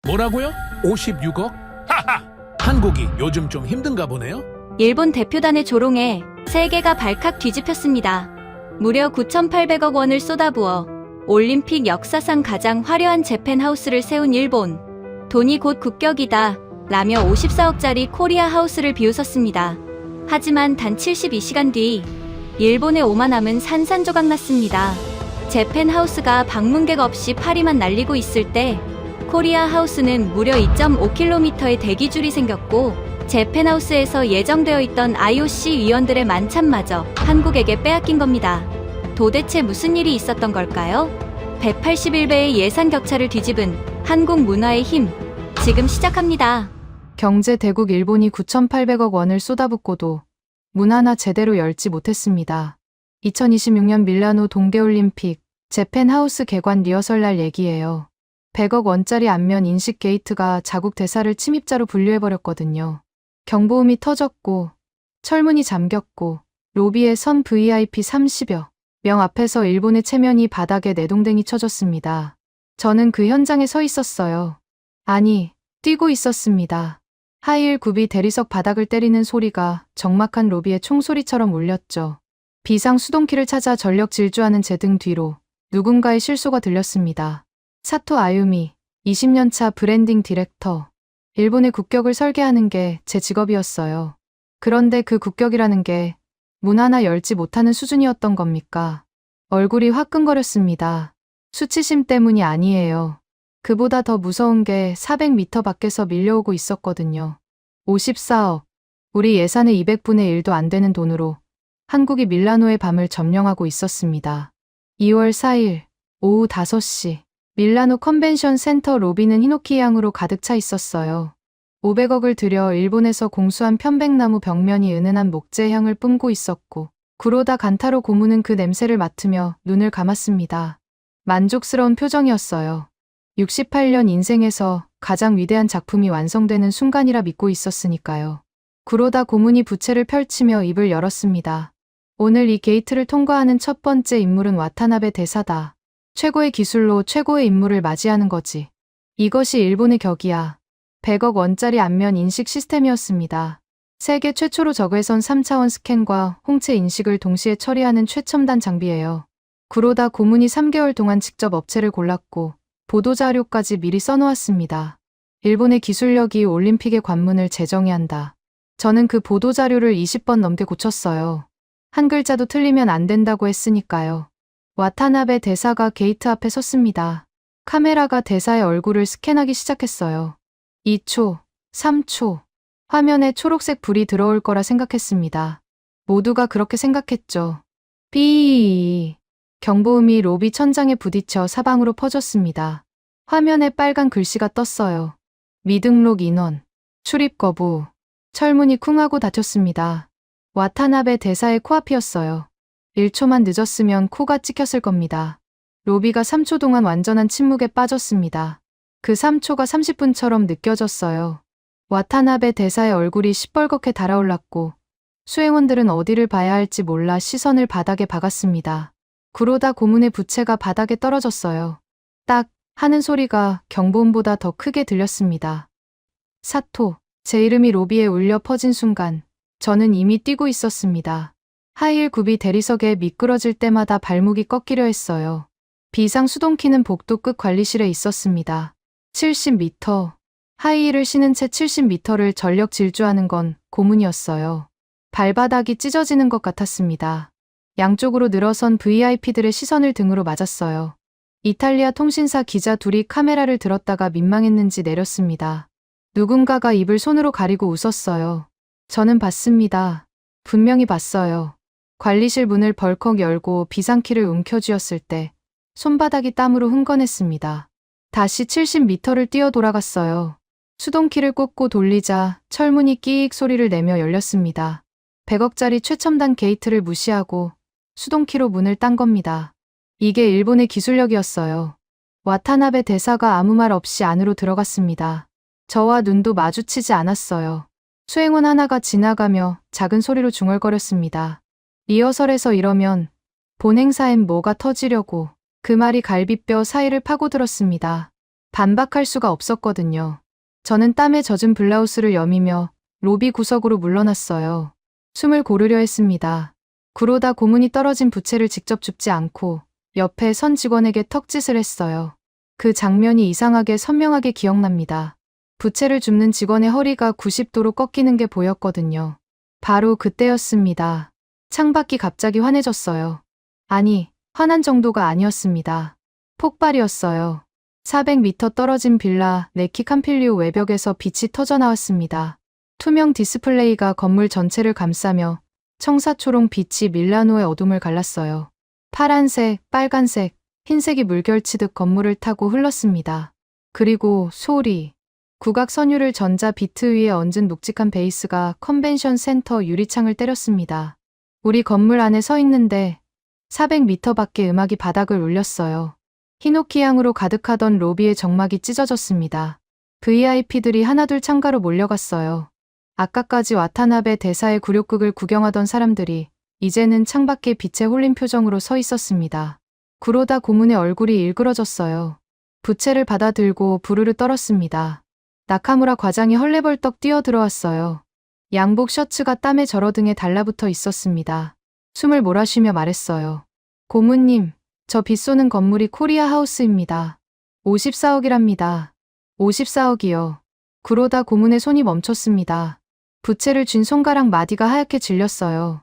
뭐라고요? 56억? 하하! 한국이 요즘 좀 힘든가 보네요? 일본 대표단의 조롱에 세계가 발칵 뒤집혔습니다. 무려 9,800억 원을 쏟아부어 올림픽 역사상 가장 화려한 재팬하우스를 세운 일본. 돈이 곧 국격이다 라며 54억짜리 코리아 하우스를 비웃었습니다. 하지만 단 72시간 뒤 일본의 오만함은 산산조각 났습니다. 재팬하우스가 방문객 없이 파리만 날리고 있을 때 코리아 하우스는 무려 2.5km의 대기줄이 생겼고 재팬하우스에서 예정되어 있던 IOC 위원들의 만찬마저 한국에게 빼앗긴 겁니다. 도대체 무슨 일이 있었던 걸까요? 181배의 예산 격차를 뒤집은 한국 문화의 힘, 지금 시작합니다. 경제 대국 일본이 9,800억 원을 쏟아붓고도 문 하나 제대로 열지 못했습니다. 2026년 밀라노 동계올림픽 재팬하우스 개관 리허설 날 얘기예요. 100억 원짜리 안면 인식 게이트가 자국 대사를 침입자로 분류해버렸거든요. 경보음이 터졌고 철문이 잠겼고 로비에 선 VIP 30여 명 앞에서 일본의 체면이 바닥에 내동댕이 쳐졌습니다. 저는 그 현장에 서 있었어요. 아니, 뛰고 있었습니다. 하이힐 굽이 대리석 바닥을 때리는 소리가 적막한 로비의 총소리처럼 울렸죠. 비상 수동키를 찾아 전력 질주하는 제 등 뒤로 누군가의 실소가 들렸습니다. 사토 아유미, 20년차 브랜딩 디렉터. 일본의 국격을 설계하는 게 제 직업이었어요. 그런데 그 국격이라는 게 문 하나 열지 못하는 수준이었던 겁니까? 얼굴이 화끈거렸습니다. 수치심 때문이 아니에요. 그보다 더 무서운 게 400m 밖에서 밀려오고 있었거든요. 54억. 우리 예산의 200분의 1도 안 되는 돈으로 한국이 밀라노의 밤을 점령하고 있었습니다. 2월 4일 오후 5시 밀라노 컨벤션 센터 로비는 히노키 향으로 가득 차 있었어요. 500억을 들여 일본에서 공수한 편백나무 벽면이 은은한 목재 향을 뿜고 있었고 구로다 간타로 고문은 그 냄새를 맡으며 눈을 감았습니다. 만족스러운 표정이었어요. 68년 인생에서 가장 위대한 작품이 완성되는 순간이라 믿고 있었으니까요. 구로다 고문이 부채를 펼치며 입을 열었습니다. 오늘 이 게이트를 통과하는 첫 번째 인물은 와타나베 대사다. 최고의 기술로 최고의 인물을 맞이하는 거지. 이것이 일본의 격이야. 100억 원짜리 안면 인식 시스템이었습니다. 세계 최초로 적외선 3차원 스캔과 홍채 인식을 동시에 처리하는 최첨단 장비예요. 구로다 고문이 3개월 동안 직접 업체를 골랐고 보도자료까지 미리 써놓았습니다. 일본의 기술력이 올림픽의 관문을 재정해야 한다. 저는 그 보도자료를 20번 넘게 고쳤어요. 한 글자도 틀리면 안 된다고 했으니까요. 와타나베 대사가 게이트 앞에 섰습니다. 카메라가 대사의 얼굴을 스캔하기 시작했어요. 2초, 3초. 화면에 초록색 불이 들어올 거라 생각했습니다. 모두가 그렇게 생각했죠. 삐. 경보음이 로비 천장에 부딪혀 사방으로 퍼졌습니다. 화면에 빨간 글씨가 떴어요. 미등록 인원, 출입 거부. 철문이 쿵 하고 닫혔습니다. 와타나베 대사의 코앞이었어요. 1초만 늦었으면 코가 찍혔을 겁니다. 로비가 3초 동안 완전한 침묵에 빠졌습니다. 그 3초가 30분처럼 느껴졌어요. 와타나베 대사의 얼굴이 시뻘겋게 달아올랐고 수행원들은 어디를 봐야 할지 몰라 시선을 바닥에 박았습니다. 구로다 고문의 부채가 바닥에 떨어졌어요. 딱 하는 소리가 경보음보다 더 크게 들렸습니다. 사토, 제 이름이 로비에 울려 퍼진 순간 저는 이미 뛰고 있었습니다. 하이힐 굽이 대리석에 미끄러질 때마다 발목이 꺾이려 했어요. 비상 수동키는 복도 끝 관리실에 있었습니다. 70m. 하이힐을 신은 채 70m를 전력 질주하는 건 고문이었어요. 발바닥이 찢어지는 것 같았습니다. 양쪽으로 늘어선 VIP들의 시선을 등으로 맞았어요. 이탈리아 통신사 기자 둘이 카메라를 들었다가 민망했는지 내렸습니다. 누군가가 입을 손으로 가리고 웃었어요. 저는 봤습니다. 분명히 봤어요. 관리실 문을 벌컥 열고 비상키를 움켜쥐었을 때 손바닥이 땀으로 흥건했습니다. 다시 70m를 뛰어 돌아갔어요. 수동키를 꽂고 돌리자 철문이 끼익 소리를 내며 열렸습니다. 100억짜리 최첨단 게이트를 무시하고 수동키로 문을 딴 겁니다. 이게 일본의 기술력이었어요. 와타나베 대사가 아무 말 없이 안으로 들어갔습니다. 저와 눈도 마주치지 않았어요. 수행원 하나가 지나가며 작은 소리로 중얼거렸습니다. 리허설에서 이러면 본 행사엔 뭐가 터지려고. 그 말이 갈비뼈 사이를 파고들었습니다. 반박할 수가 없었거든요. 저는 땀에 젖은 블라우스를 여미며 로비 구석으로 물러났어요. 숨을 고르려 했습니다. 그러다 고문이 떨어진 부채를 직접 줍지 않고 옆에 선 직원에게 턱짓을 했어요. 그 장면이 이상하게 선명하게 기억납니다. 부채를 줍는 직원의 허리가 90도로 꺾이는 게 보였거든요. 바로 그때였습니다. 창밖이 갑자기 환해졌어요. 아니, 화난 정도가 아니었습니다. 폭발이었어요. 400m 떨어진 빌라 네키 캄필리오 외벽에서 빛이 터져 나왔습니다. 투명 디스플레이가 건물 전체를 감싸며 청사초롱 빛이 밀라노의 어둠을 갈랐어요. 파란색, 빨간색, 흰색이 물결치듯 건물을 타고 흘렀습니다. 그리고 소리. 국악 선율을 전자 비트 위에 얹은 묵직한 베이스가 컨벤션 센터 유리창을 때렸습니다. 우리 건물 안에 서 있는데 400m 밖에 음악이 바닥을 울렸어요. 히노키 향으로 가득하던 로비의 정막이 찢어졌습니다. VIP들이 하나둘 창가로 몰려갔어요. 아까까지 와타나베 대사의 굴욕극을 구경하던 사람들이 이제는 창밖에 빛에 홀린 표정으로 서 있었습니다. 구로다 고문의 얼굴이 일그러졌어요. 부채를 받아 들고 부르르 떨었습니다. 나카무라 과장이 헐레벌떡 뛰어들어왔어요. 양복 셔츠가 땀에 절어등에 달라붙어 있었습니다. 숨을 몰아쉬며 말했어요. 고문님, 저 빚 쏘는 건물이 코리아 하우스입니다. 54억이랍니다. 54억이요. 그러다 고문의 손이 멈췄습니다. 부채를 쥔 손가락 마디가 하얗게 질렸어요.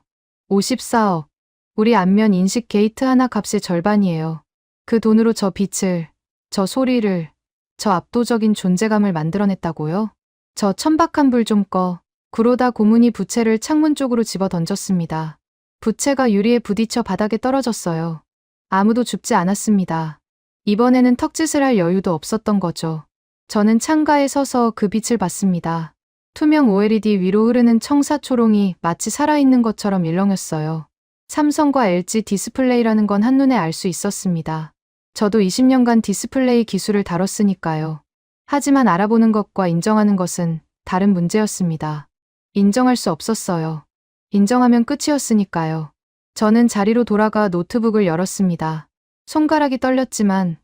54억. 우리 안면 인식 게이트 하나 값의 절반이에요. 그 돈으로 저 빛을, 저 소리를, 저 압도적인 존재감을 만들어냈다고요? 저 천박한 불 좀 꺼. 그러다 고문이 부채를 창문 쪽으로 집어 던졌습니다. 부채가 유리에 부딪혀 바닥에 떨어졌어요. 아무도 줍지 않았습니다. 이번에는 턱짓을 할 여유도 없었던 거죠. 저는 창가에 서서 그 빛을 봤습니다. 투명 OLED 위로 흐르는 청사초롱이 마치 살아있는 것처럼 일렁였어요. 삼성과 LG 디스플레이라는 건 한눈에 알 수 있었습니다. 저도 20년간 디스플레이 기술을 다뤘으니까요. 하지만 알아보는 것과 인정하는 것은 다른 문제였습니다. 인정할 수 없었어요. 인정하면 끝이었으니까요. 저는 자리로 돌아가 노트북을 열었습니다. 손가락이 떨렸지만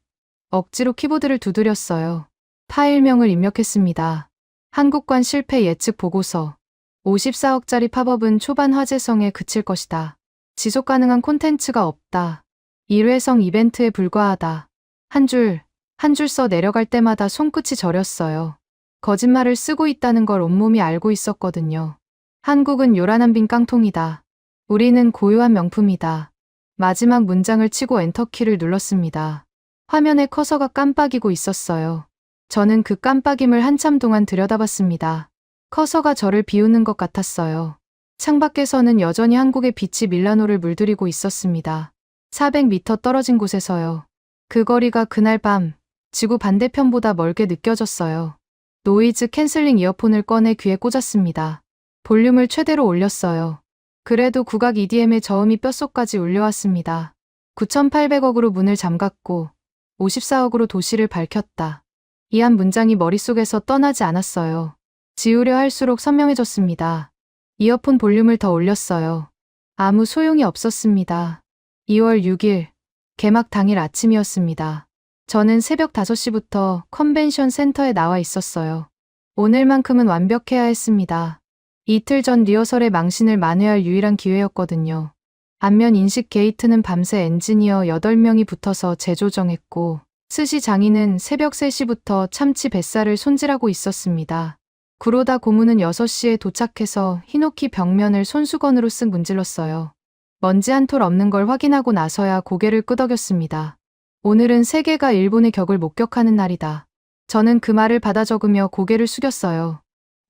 억지로 키보드를 두드렸어요. 파일명을 입력했습니다. 한국관 실패 예측 보고서. 54억짜리 팝업은 초반 화제성에 그칠 것이다. 지속 가능한 콘텐츠가 없다. 일회성 이벤트에 불과하다. 한 줄 써 내려갈 때마다 손끝이 저렸어요. 거짓말을 쓰고 있다는 걸 온몸이 알고 있었거든요. 한국은 요란한 빈 깡통이다. 우리는 고유한 명품이다. 마지막 문장을 치고 엔터키를 눌렀습니다. 화면에 커서가 깜빡이고 있었어요. 저는 그 깜빡임을 한참 동안 들여다봤습니다. 커서가 저를 비우는 것 같았어요. 창밖에서는 여전히 한국의 빛이 밀라노를 물들이고 있었습니다. 400m 떨어진 곳에서요. 그 거리가 그날 밤 지구 반대편보다 멀게 느껴졌어요. 노이즈 캔슬링 이어폰을 꺼내 귀에 꽂았습니다. 볼륨을 최대로 올렸어요. 그래도 국악 EDM의 저음이 뼛속까지 울려왔습니다. 9,800억으로 문을 잠갔고 54억으로 도시를 밝혔다. 이 한 문장이 머릿속에서 떠나지 않았어요. 지우려 할수록 선명해졌습니다. 이어폰 볼륨을 더 올렸어요. 아무 소용이 없었습니다. 2월 6일, 개막 당일 아침이었습니다. 저는 새벽 5시부터 컨벤션 센터에 나와 있었어요. 오늘만큼은 완벽해야 했습니다. 이틀 전 리허설에 망신을 만회할 유일한 기회였거든요. 안면 인식 게이트는 밤새 엔지니어 8명이 붙어서 재조정했고, 스시 장인은 새벽 3시부터 참치 뱃살을 손질하고 있었습니다. 구로다 고문은 6시에 도착해서 히노키 벽면을 손수건으로 쓱 문질렀어요. 먼지 한 톨 없는 걸 확인하고 나서야 고개를 끄덕였습니다. 오늘은 세계가 일본의 격을 목격하는 날이다. 저는 그 말을 받아 적으며 고개를 숙였어요.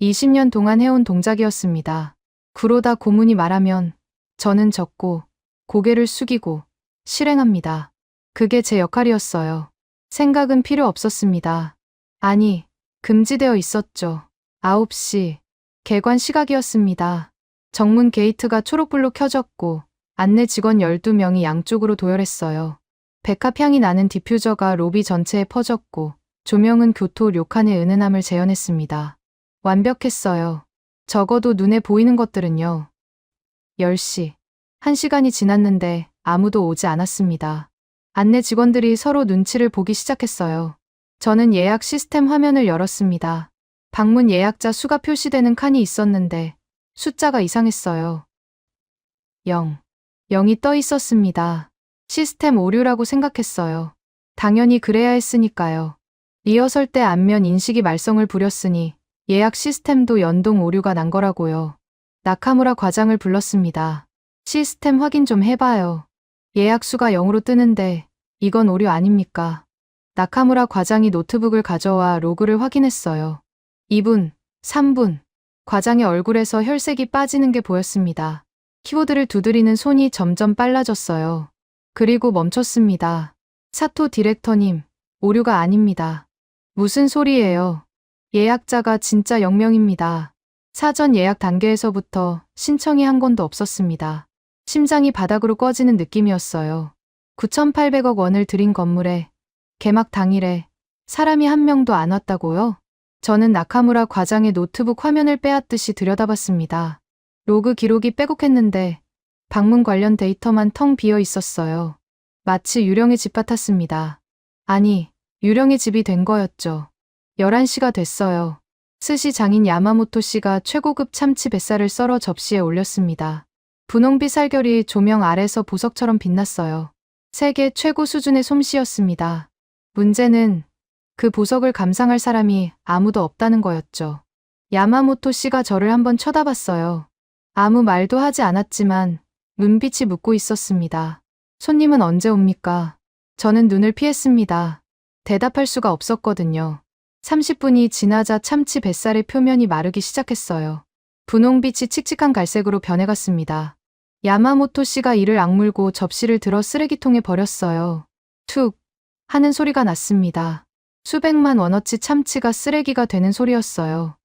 20년 동안 해온 동작이었습니다. 구로다 고문이 말하면 저는 적고 고개를 숙이고 실행합니다. 그게 제 역할이었어요. 생각은 필요 없었습니다. 아니, 금지되어 있었죠. 9시, 개관 시각이었습니다. 정문 게이트가 초록불로 켜졌고 안내 직원 12명이 양쪽으로 도열했어요. 백합향이 나는 디퓨저가 로비 전체에 퍼졌고 조명은 교토 료칸의 은은함을 재현했습니다. 완벽했어요. 적어도 눈에 보이는 것들은요. 10시. 1시간이 지났는데 아무도 오지 않았습니다. 안내 직원들이 서로 눈치를 보기 시작했어요. 저는 예약 시스템 화면을 열었습니다. 방문 예약자 수가 표시되는 칸이 있었는데 숫자가 이상했어요. 0이 떠 있었습니다. 시스템 오류라고 생각했어요. 당연히 그래야 했으니까요. 리허설 때 안면 인식이 말썽을 부렸으니 예약 시스템도 연동 오류가 난 거라고요. 나카무라 과장을 불렀습니다. 시스템 확인 좀 해봐요. 예약 수가 0으로 뜨는데 이건 오류 아닙니까? 나카무라 과장이 노트북을 가져와 로그를 확인했어요. 2분, 3분. 과장의 얼굴에서 혈색이 빠지는 게 보였습니다. 키보드를 두드리는 손이 점점 빨라졌어요. 그리고 멈췄습니다. 사토 디렉터님, 오류가 아닙니다. 무슨 소리예요? 예약자가 진짜 0명입니다. 사전 예약 단계에서부터 신청이 한 건도 없었습니다. 심장이 바닥으로 꺼지는 느낌이었어요. 9,800억 원을 들인 건물에 개막 당일에 사람이 한 명도 안 왔다고요? 저는 나카무라 과장의 노트북 화면을 빼앗듯이 들여다봤습니다. 로그 기록이 빼곡했는데 방문 관련 데이터만 텅 비어 있었어요. 마치 유령의 집 같았습니다. 아니, 유령의 집이 된 거였죠. 11시가 됐어요. 스시 장인 야마모토 씨가 최고급 참치 뱃살을 썰어 접시에 올렸습니다. 분홍빛 살결이 조명 아래서 보석처럼 빛났어요. 세계 최고 수준의 솜씨였습니다. 문제는 그 보석을 감상할 사람이 아무도 없다는 거였죠. 야마모토 씨가 저를 한번 쳐다봤어요. 아무 말도 하지 않았지만 눈빛이 묻고 있었습니다. 손님은 언제 옵니까? 저는 눈을 피했습니다. 대답할 수가 없었거든요. 30분이 지나자 참치 뱃살의 표면이 마르기 시작했어요. 분홍빛이 칙칙한 갈색으로 변해갔습니다. 야마모토 씨가 이를 악물고 접시를 들어 쓰레기통에 버렸어요. 툭 하는 소리가 났습니다. 수백만 원어치 참치가 쓰레기가 되는 소리였어요.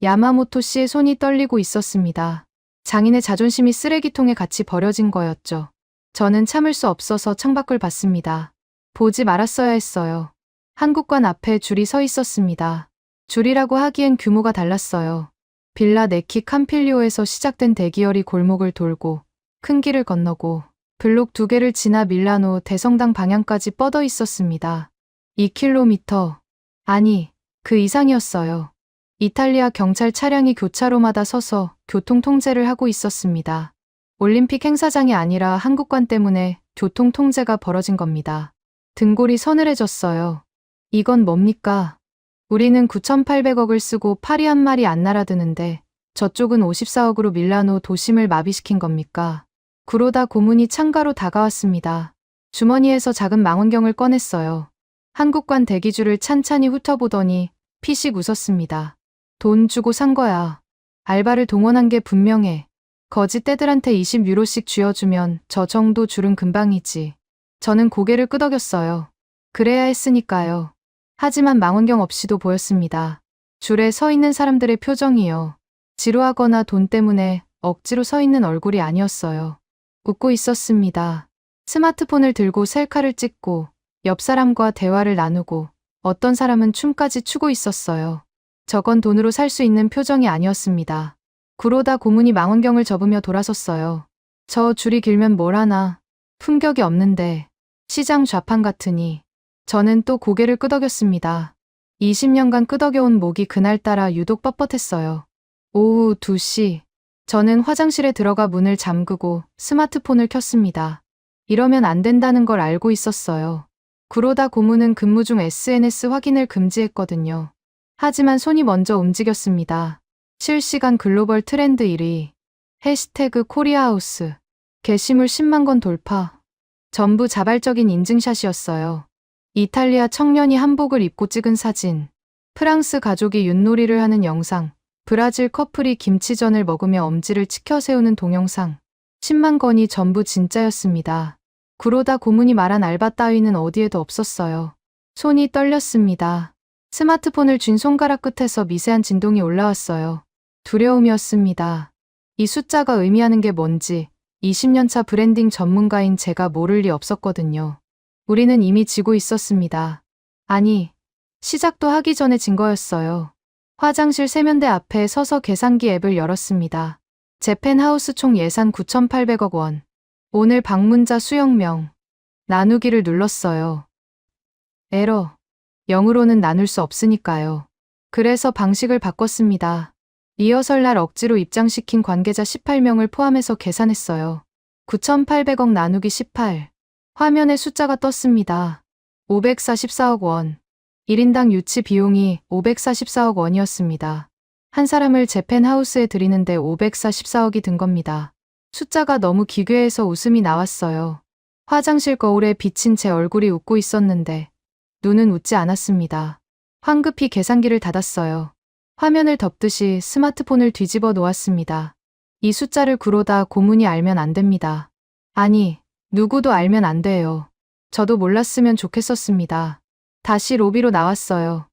야마모토 씨의 손이 떨리고 있었습니다. 장인의 자존심이 쓰레기통에 같이 버려진 거였죠. 저는 참을 수 없어서 창밖을 봤습니다. 보지 말았어야 했어요. 한국관 앞에 줄이 서 있었습니다. 줄이라고 하기엔 규모가 달랐어요. 빌라 네키 캄필리오에서 시작된 대기열이 골목을 돌고 큰 길을 건너고 블록 2개를 지나 밀라노 대성당 방향까지 뻗어 있었습니다. 2km, 아니, 그 이상이었어요. 이탈리아 경찰 차량이 교차로마다 서서 교통 통제를 하고 있었습니다. 올림픽 행사장이 아니라 한국관 때문에 교통 통제가 벌어진 겁니다. 등골이 서늘해졌어요. 이건 뭡니까? 우리는 9,800억을 쓰고 파리 한 마리 안 날아드는데 저쪽은 54억으로 밀라노 도심을 마비시킨 겁니까? 구로다 고문이 창가로 다가왔습니다. 주머니에서 작은 망원경을 꺼냈어요. 한국관 대기줄을 찬찬히 훑어보더니 피식 웃었습니다. 돈 주고 산 거야. 알바를 동원한 게 분명해. 거짓떼들한테 20유로씩 쥐어주면 저 정도 줄은 금방이지. 저는 고개를 끄덕였어요. 그래야 했으니까요. 하지만 망원경 없이도 보였습니다. 줄에 서 있는 사람들의 표정이요. 지루하거나 돈 때문에 억지로 서 있는 얼굴이 아니었어요. 웃고 있었습니다. 스마트폰을 들고 셀카를 찍고 옆 사람과 대화를 나누고 어떤 사람은 춤까지 추고 있었어요. 저건 돈으로 살 수 있는 표정이 아니었습니다. 구로다 고문이 망원경을 접으며 돌아섰어요. 저 줄이 길면 뭘 하나. 품격이 없는데 시장 좌판 같으니. 저는 또 고개를 끄덕였습니다. 20년간 끄덕여온 목이 그날따라 유독 뻣뻣했어요. 오후 2시. 저는 화장실에 들어가 문을 잠그고 스마트폰을 켰습니다. 이러면 안 된다는 걸 알고 있었어요. 구로다 고문은 근무 중 SNS 확인을 금지했거든요. 하지만 손이 먼저 움직였습니다. 실시간 글로벌 트렌드 1위. 해시태그 코리아하우스. 게시물 10만 건 돌파. 전부 자발적인 인증샷이었어요. 이탈리아 청년이 한복을 입고 찍은 사진. 프랑스 가족이 윷놀이를 하는 영상. 브라질 커플이 김치전을 먹으며 엄지를 치켜 세우는 동영상. 10만 건이 전부 진짜였습니다. 구로다 고문이 말한 알바 따위는 어디에도 없었어요. 손이 떨렸습니다. 스마트폰을 쥔 손가락 끝에서 미세한 진동이 올라왔어요. 두려움이었습니다. 이 숫자가 의미하는 게 뭔지 20년차 브랜딩 전문가인 제가 모를 리 없었거든요. 우리는 이미 지고 있었습니다. 아니, 시작도 하기 전에 진 거였어요. 화장실 세면대 앞에 서서 계산기 앱을 열었습니다. 재팬하우스 총 예산 9,800억 원. 오늘 방문자 수영명. 나누기를 눌렀어요. 에러. 0으로는 나눌 수 없으니까요. 그래서 방식을 바꿨습니다. 리허설 날 억지로 입장시킨 관계자 18명을 포함해서 계산했어요. 9,800억 나누기 18. 화면에 숫자가 떴습니다. 544억 원. 1인당 유치 비용이 544억 원이었습니다. 한 사람을 재팬하우스에 들이는데 544억이 든 겁니다. 숫자가 너무 기괴해서 웃음이 나왔어요. 화장실 거울에 비친 제 얼굴이 웃고 있었는데 눈은 웃지 않았습니다. 황급히 계산기를 닫았어요. 화면을 덮듯이 스마트폰을 뒤집어 놓았습니다. 이 숫자를 구로다 고문이 알면 안 됩니다. 아니, 누구도 알면 안 돼요. 저도 몰랐으면 좋겠었습니다. 다시 로비로 나왔어요.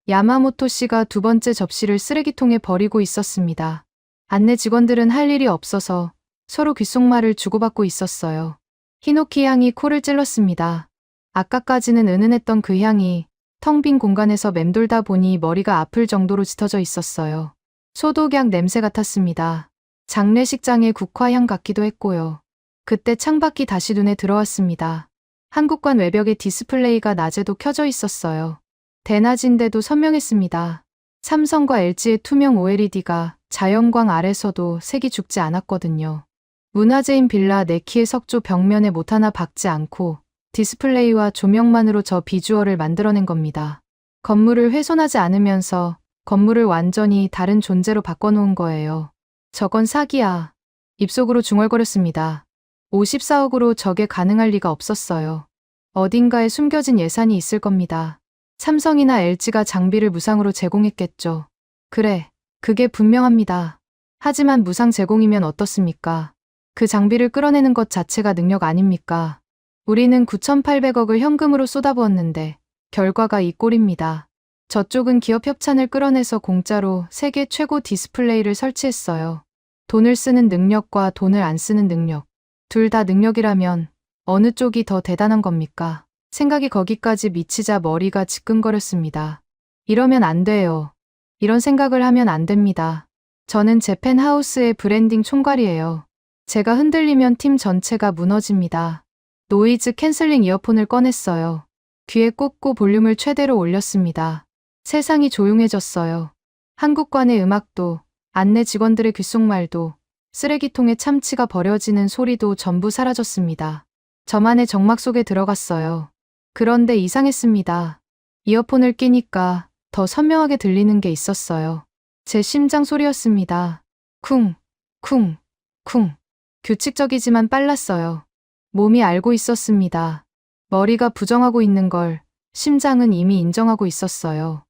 야마모토 씨가 두 번째 접시를 쓰레기통에 버리고 있었습니다. 안내 직원들은 할 일이 없어서 서로 귓속말을 주고받고 있었어요. 히노키 향이 코를 찔렀습니다. 아까까지는 은은했던 그 향이 텅 빈 공간에서 맴돌다 보니 머리가 아플 정도로 짙어져 있었어요. 소독약 냄새 같았습니다. 장례식장의 국화향 같기도 했고요. 그때 창밖이 다시 눈에 들어왔습니다. 한국관 외벽에 디스플레이가 낮에도 켜져 있었어요. 대낮인데도 선명했습니다. 삼성과 LG의 투명 OLED가 자연광 아래서도 색이 죽지 않았거든요. 문화재인 빌라 네키의 석조 벽면에 못 하나 박지 않고 디스플레이와 조명만으로 저 비주얼을 만들어낸 겁니다. 건물을 훼손하지 않으면서 건물을 완전히 다른 존재로 바꿔놓은 거예요. 저건 사기야. 입속으로 중얼거렸습니다. 54억으로 저게 가능할 리가 없었어요. 어딘가에 숨겨진 예산이 있을 겁니다. 삼성이나 LG가 장비를 무상으로 제공했겠죠. 그래, 그게 분명합니다. 하지만 무상 제공이면 어떻습니까? 그 장비를 끌어내는 것 자체가 능력 아닙니까? 우리는 9,800억을 현금으로 쏟아부었는데 결과가 이 꼴입니다. 저쪽은 기업 협찬을 끌어내서 공짜로 세계 최고 디스플레이를 설치했어요. 돈을 쓰는 능력과 돈을 안 쓰는 능력. 둘 다 능력이라면 어느 쪽이 더 대단한 겁니까? 생각이 거기까지 미치자 머리가 지끈거렸습니다. 이러면 안 돼요. 이런 생각을 하면 안 됩니다. 저는 재팬하우스의 브랜딩 총괄이에요. 제가 흔들리면 팀 전체가 무너집니다. 노이즈 캔슬링 이어폰을 꺼냈어요. 귀에 꽂고 볼륨을 최대로 올렸습니다. 세상이 조용해졌어요. 한국관의 음악도, 안내 직원들의 귓속말도, 쓰레기통에 참치가 버려지는 소리도 전부 사라졌습니다. 저만의 정막 속에 들어갔어요. 그런데 이상했습니다. 이어폰을 끼니까 더 선명하게 들리는 게 있었어요. 제 심장 소리였습니다. 쿵, 쿵, 쿵. 규칙적이지만 빨랐어요. 몸이 알고 있었습니다. 머리가 부정하고 있는 걸 심장은 이미 인정하고 있었어요.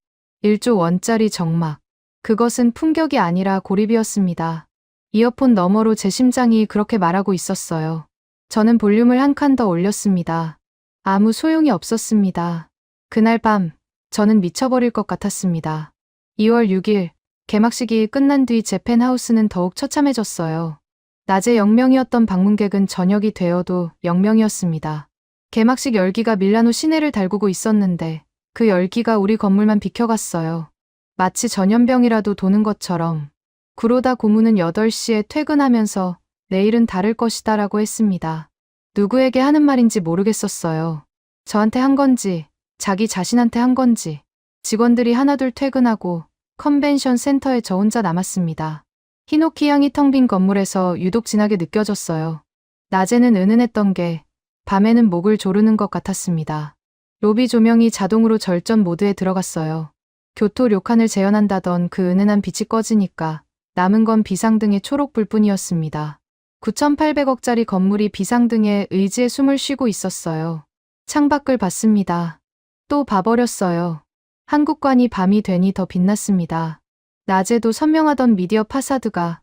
1조 원짜리 정막. 그것은 풍격이 아니라 고립이었습니다. 이어폰 너머로 제 심장이 그렇게 말하고 있었어요. 저는 볼륨을 한 칸 더 올렸습니다. 아무 소용이 없었습니다. 그날 밤, 저는 미쳐버릴 것 같았습니다. 2월 6일, 개막식이 끝난 뒤 재팬하우스는 더욱 처참해졌어요. 낮에 0명이었던 방문객은 저녁이 되어도 0명이었습니다. 개막식 열기가 밀라노 시내를 달구고 있었는데 그 열기가 우리 건물만 비켜갔어요. 마치 전염병이라도 도는 것처럼. 구로다 고문은 8시에 퇴근하면서 내일은 다를 것이다 라고 했습니다. 누구에게 하는 말인지 모르겠었어요. 저한테 한 건지, 자기 자신한테 한 건지. 직원들이 하나둘 퇴근하고 컨벤션 센터에 저 혼자 남았습니다. 히노키 향이 텅 빈 건물에서 유독 진하게 느껴졌어요. 낮에는 은은했던 게 밤에는 목을 조르는 것 같았습니다. 로비 조명이 자동으로 절전 모드에 들어갔어요. 교토 료칸을 재현한다던 그 은은한 빛이 꺼지니까 남은 건 비상등의 초록불뿐이었습니다. 9,800억짜리 건물이 비상등에 의지의 숨을 쉬고 있었어요. 창밖을 봤습니다. 또 봐버렸어요. 한국관이 밤이 되니 더 빛났습니다. 낮에도 선명하던 미디어 파사드가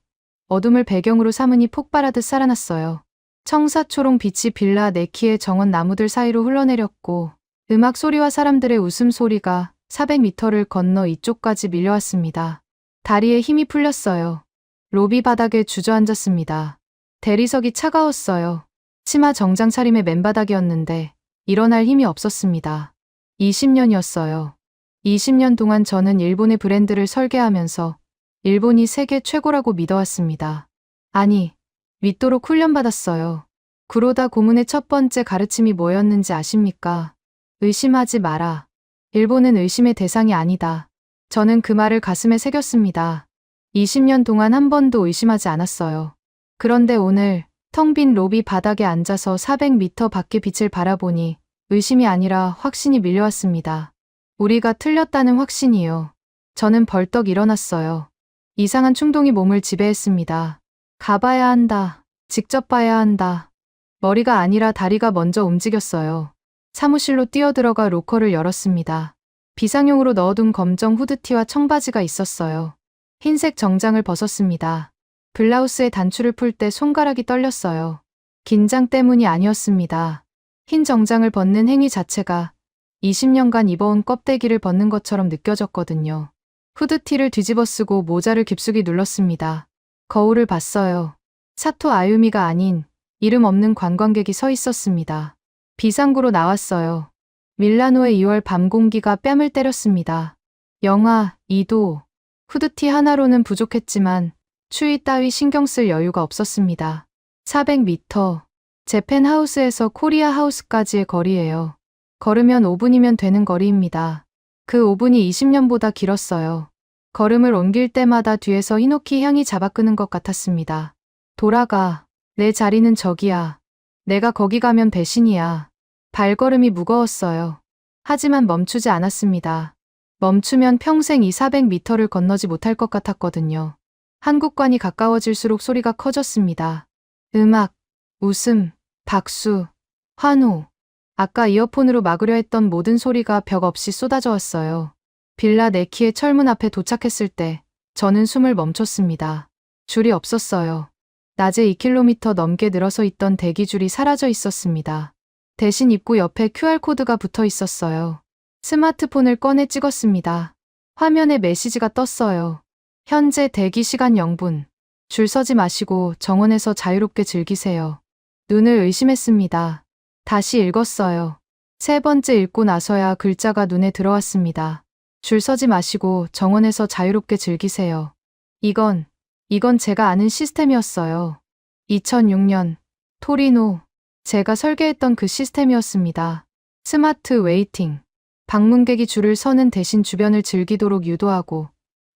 어둠을 배경으로 삼으니 폭발하듯 살아났어요. 청사초롱 빛이 빌라 네키의 정원 나무들 사이로 흘러내렸고 음악 소리와 사람들의 웃음소리가 400m를 건너 이쪽까지 밀려왔습니다. 다리에 힘이 풀렸어요. 로비 바닥에 주저앉았습니다. 대리석이 차가웠어요. 치마 정장 차림의 맨바닥이었는데 일어날 힘이 없었습니다. 20년이었어요. 20년 동안 저는 일본의 브랜드를 설계하면서 일본이 세계 최고라고 믿어왔습니다. 아니, 믿도록 훈련받았어요. 구로다 고문의 첫 번째 가르침이 뭐였는지 아십니까? 의심하지 마라. 일본은 의심의 대상이 아니다. 저는 그 말을 가슴에 새겼습니다. 20년 동안 한 번도 의심하지 않았어요. 그런데 오늘 텅 빈 로비 바닥에 앉아서 400m 밖의 빛을 바라보니 의심이 아니라 확신이 밀려왔습니다. 우리가 틀렸다는 확신이요. 저는 벌떡 일어났어요. 이상한 충동이 몸을 지배했습니다. 가봐야 한다. 직접 봐야 한다. 머리가 아니라 다리가 먼저 움직였어요. 사무실로 뛰어들어가 로커를 열었습니다. 비상용으로 넣어둔 검정 후드티와 청바지가 있었어요. 흰색 정장을 벗었습니다. 블라우스의 단추를 풀 때 손가락이 떨렸어요. 긴장 때문이 아니었습니다. 흰 정장을 벗는 행위 자체가 20년간 입어온 껍데기를 벗는 것처럼 느껴졌거든요. 후드티를 뒤집어 쓰고 모자를 깊숙이 눌렀습니다. 거울을 봤어요. 사토 아유미가 아닌 이름 없는 관광객이 서 있었습니다. 비상구로 나왔어요. 밀라노의 2월 밤 공기가 뺨을 때렸습니다. 영하 2도. 후드티 하나로는 부족했지만 추위 따위 신경 쓸 여유가 없었습니다. 400m. 재팬 하우스에서 코리아 하우스까지의 거리예요. 걸으면 5분이면 되는 거리입니다. 그 5분이 20년보다 길었어요. 걸음을 옮길 때마다 뒤에서 히노키 향이 잡아끄는 것 같았습니다. 돌아가. 내 자리는 저기야. 내가 거기 가면 배신이야. 발걸음이 무거웠어요. 하지만 멈추지 않았습니다. 멈추면 평생 이 400m를 건너지 못할 것 같았거든요. 한국관이 가까워질수록 소리가 커졌습니다. 음악, 웃음, 박수, 환호. 아까 이어폰으로 막으려 했던 모든 소리가 벽 없이 쏟아져 왔어요. 빌라 네키의 철문 앞에 도착했을 때 저는 숨을 멈췄습니다. 줄이 없었어요. 낮에 2km 넘게 늘어서 있던 대기줄이 사라져 있었습니다. 대신 입구 옆에 QR코드가 붙어 있었어요. 스마트폰을 꺼내 찍었습니다. 화면에 메시지가 떴어요. 현재 대기 시간 0분. 줄 서지 마시고 정원에서 자유롭게 즐기세요. 눈을 의심했습니다. 다시 읽었어요. 세 번째 읽고 나서야 글자가 눈에 들어왔습니다. 줄 서지 마시고 정원에서 자유롭게 즐기세요. 이건 제가 아는 시스템이었어요. 2006년 토리노. 제가 설계했던 그 시스템이었습니다. 스마트 웨이팅. 방문객이 줄을 서는 대신 주변을 즐기도록 유도하고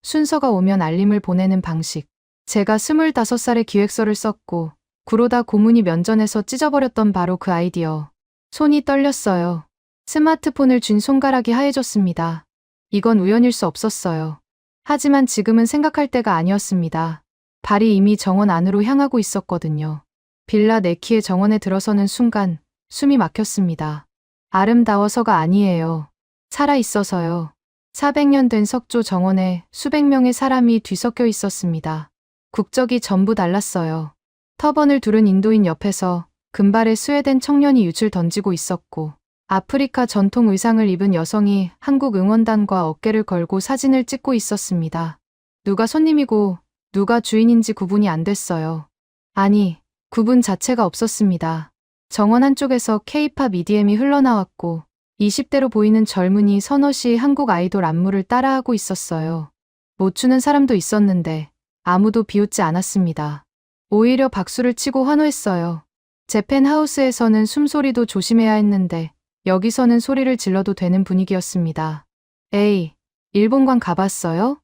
순서가 오면 알림을 보내는 방식. 제가 25살에 기획서를 썼고 구로다 고문이 면전에서 찢어버렸던 바로 그 아이디어. 손이 떨렸어요. 스마트폰을 쥔 손가락이 하얘졌습니다. 이건 우연일 수 없었어요. 하지만 지금은 생각할 때가 아니었습니다. 발이 이미 정원 안으로 향하고 있었거든요. 빌라 네키의 정원에 들어서는 순간 숨이 막혔습니다. 아름다워서가 아니에요. 살아있어서요. 400년 된 석조 정원에 수백 명의 사람이 뒤섞여 있었습니다. 국적이 전부 달랐어요. 터번을 두른 인도인 옆에서 금발의 스웨덴 청년이 윷을 던지고 있었고 아프리카 전통 의상을 입은 여성이 한국 응원단과 어깨를 걸고 사진을 찍고 있었습니다. 누가 손님이고 누가 주인인지 구분이 안 됐어요. 아니, 구분 자체가 없었습니다. 정원 한쪽에서 K-팝 EDM이 흘러나왔고 20대로 보이는 젊은이 서너시 한국 아이돌 안무를 따라하고 있었어요. 못 추는 사람도 있었는데 아무도 비웃지 않았습니다. 오히려 박수를 치고 환호했어요. 재팬 하우스에서는 숨소리도 조심해야 했는데 여기서는 소리를 질러도 되는 분위기였습니다. 에이, 일본관 가봤어요?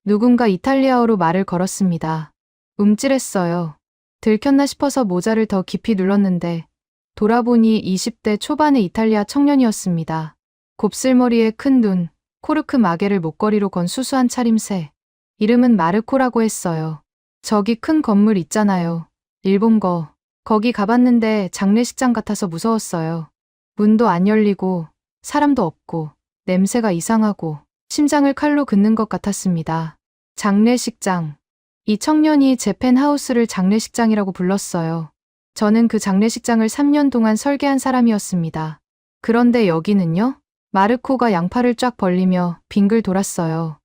누군가 이탈리아어로 말을 걸었습니다. 움찔했어요. 들켰나 싶어서 모자를 더 깊이 눌렀는데 돌아보니 20대 초반의 이탈리아 청년이었습니다. 곱슬머리에 큰 눈, 코르크 마개를 목걸이로 건 수수한 차림새. 이름은 마르코라고 했어요. 저기 큰 건물 있잖아요. 일본 거. 거기 가봤는데 장례식장 같아서 무서웠어요. 문도 안 열리고 사람도 없고 냄새가 이상하고 심장을 칼로 긋는 것 같았습니다. 장례식장. 이 청년이 재팬 하우스를 장례식장이라고 불렀어요. 저는 그 장례식장을 3년 동안 설계한 사람이었습니다. 그런데 여기는요? 마르코가 양팔을 쫙 벌리며 빙글 돌았어요.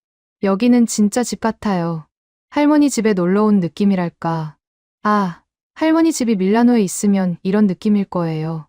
여기는 진짜 집 같아요. 할머니 집에 놀러 온 느낌이랄까. 아, 할머니 집이 밀라노에 있으면 이런 느낌일 거예요.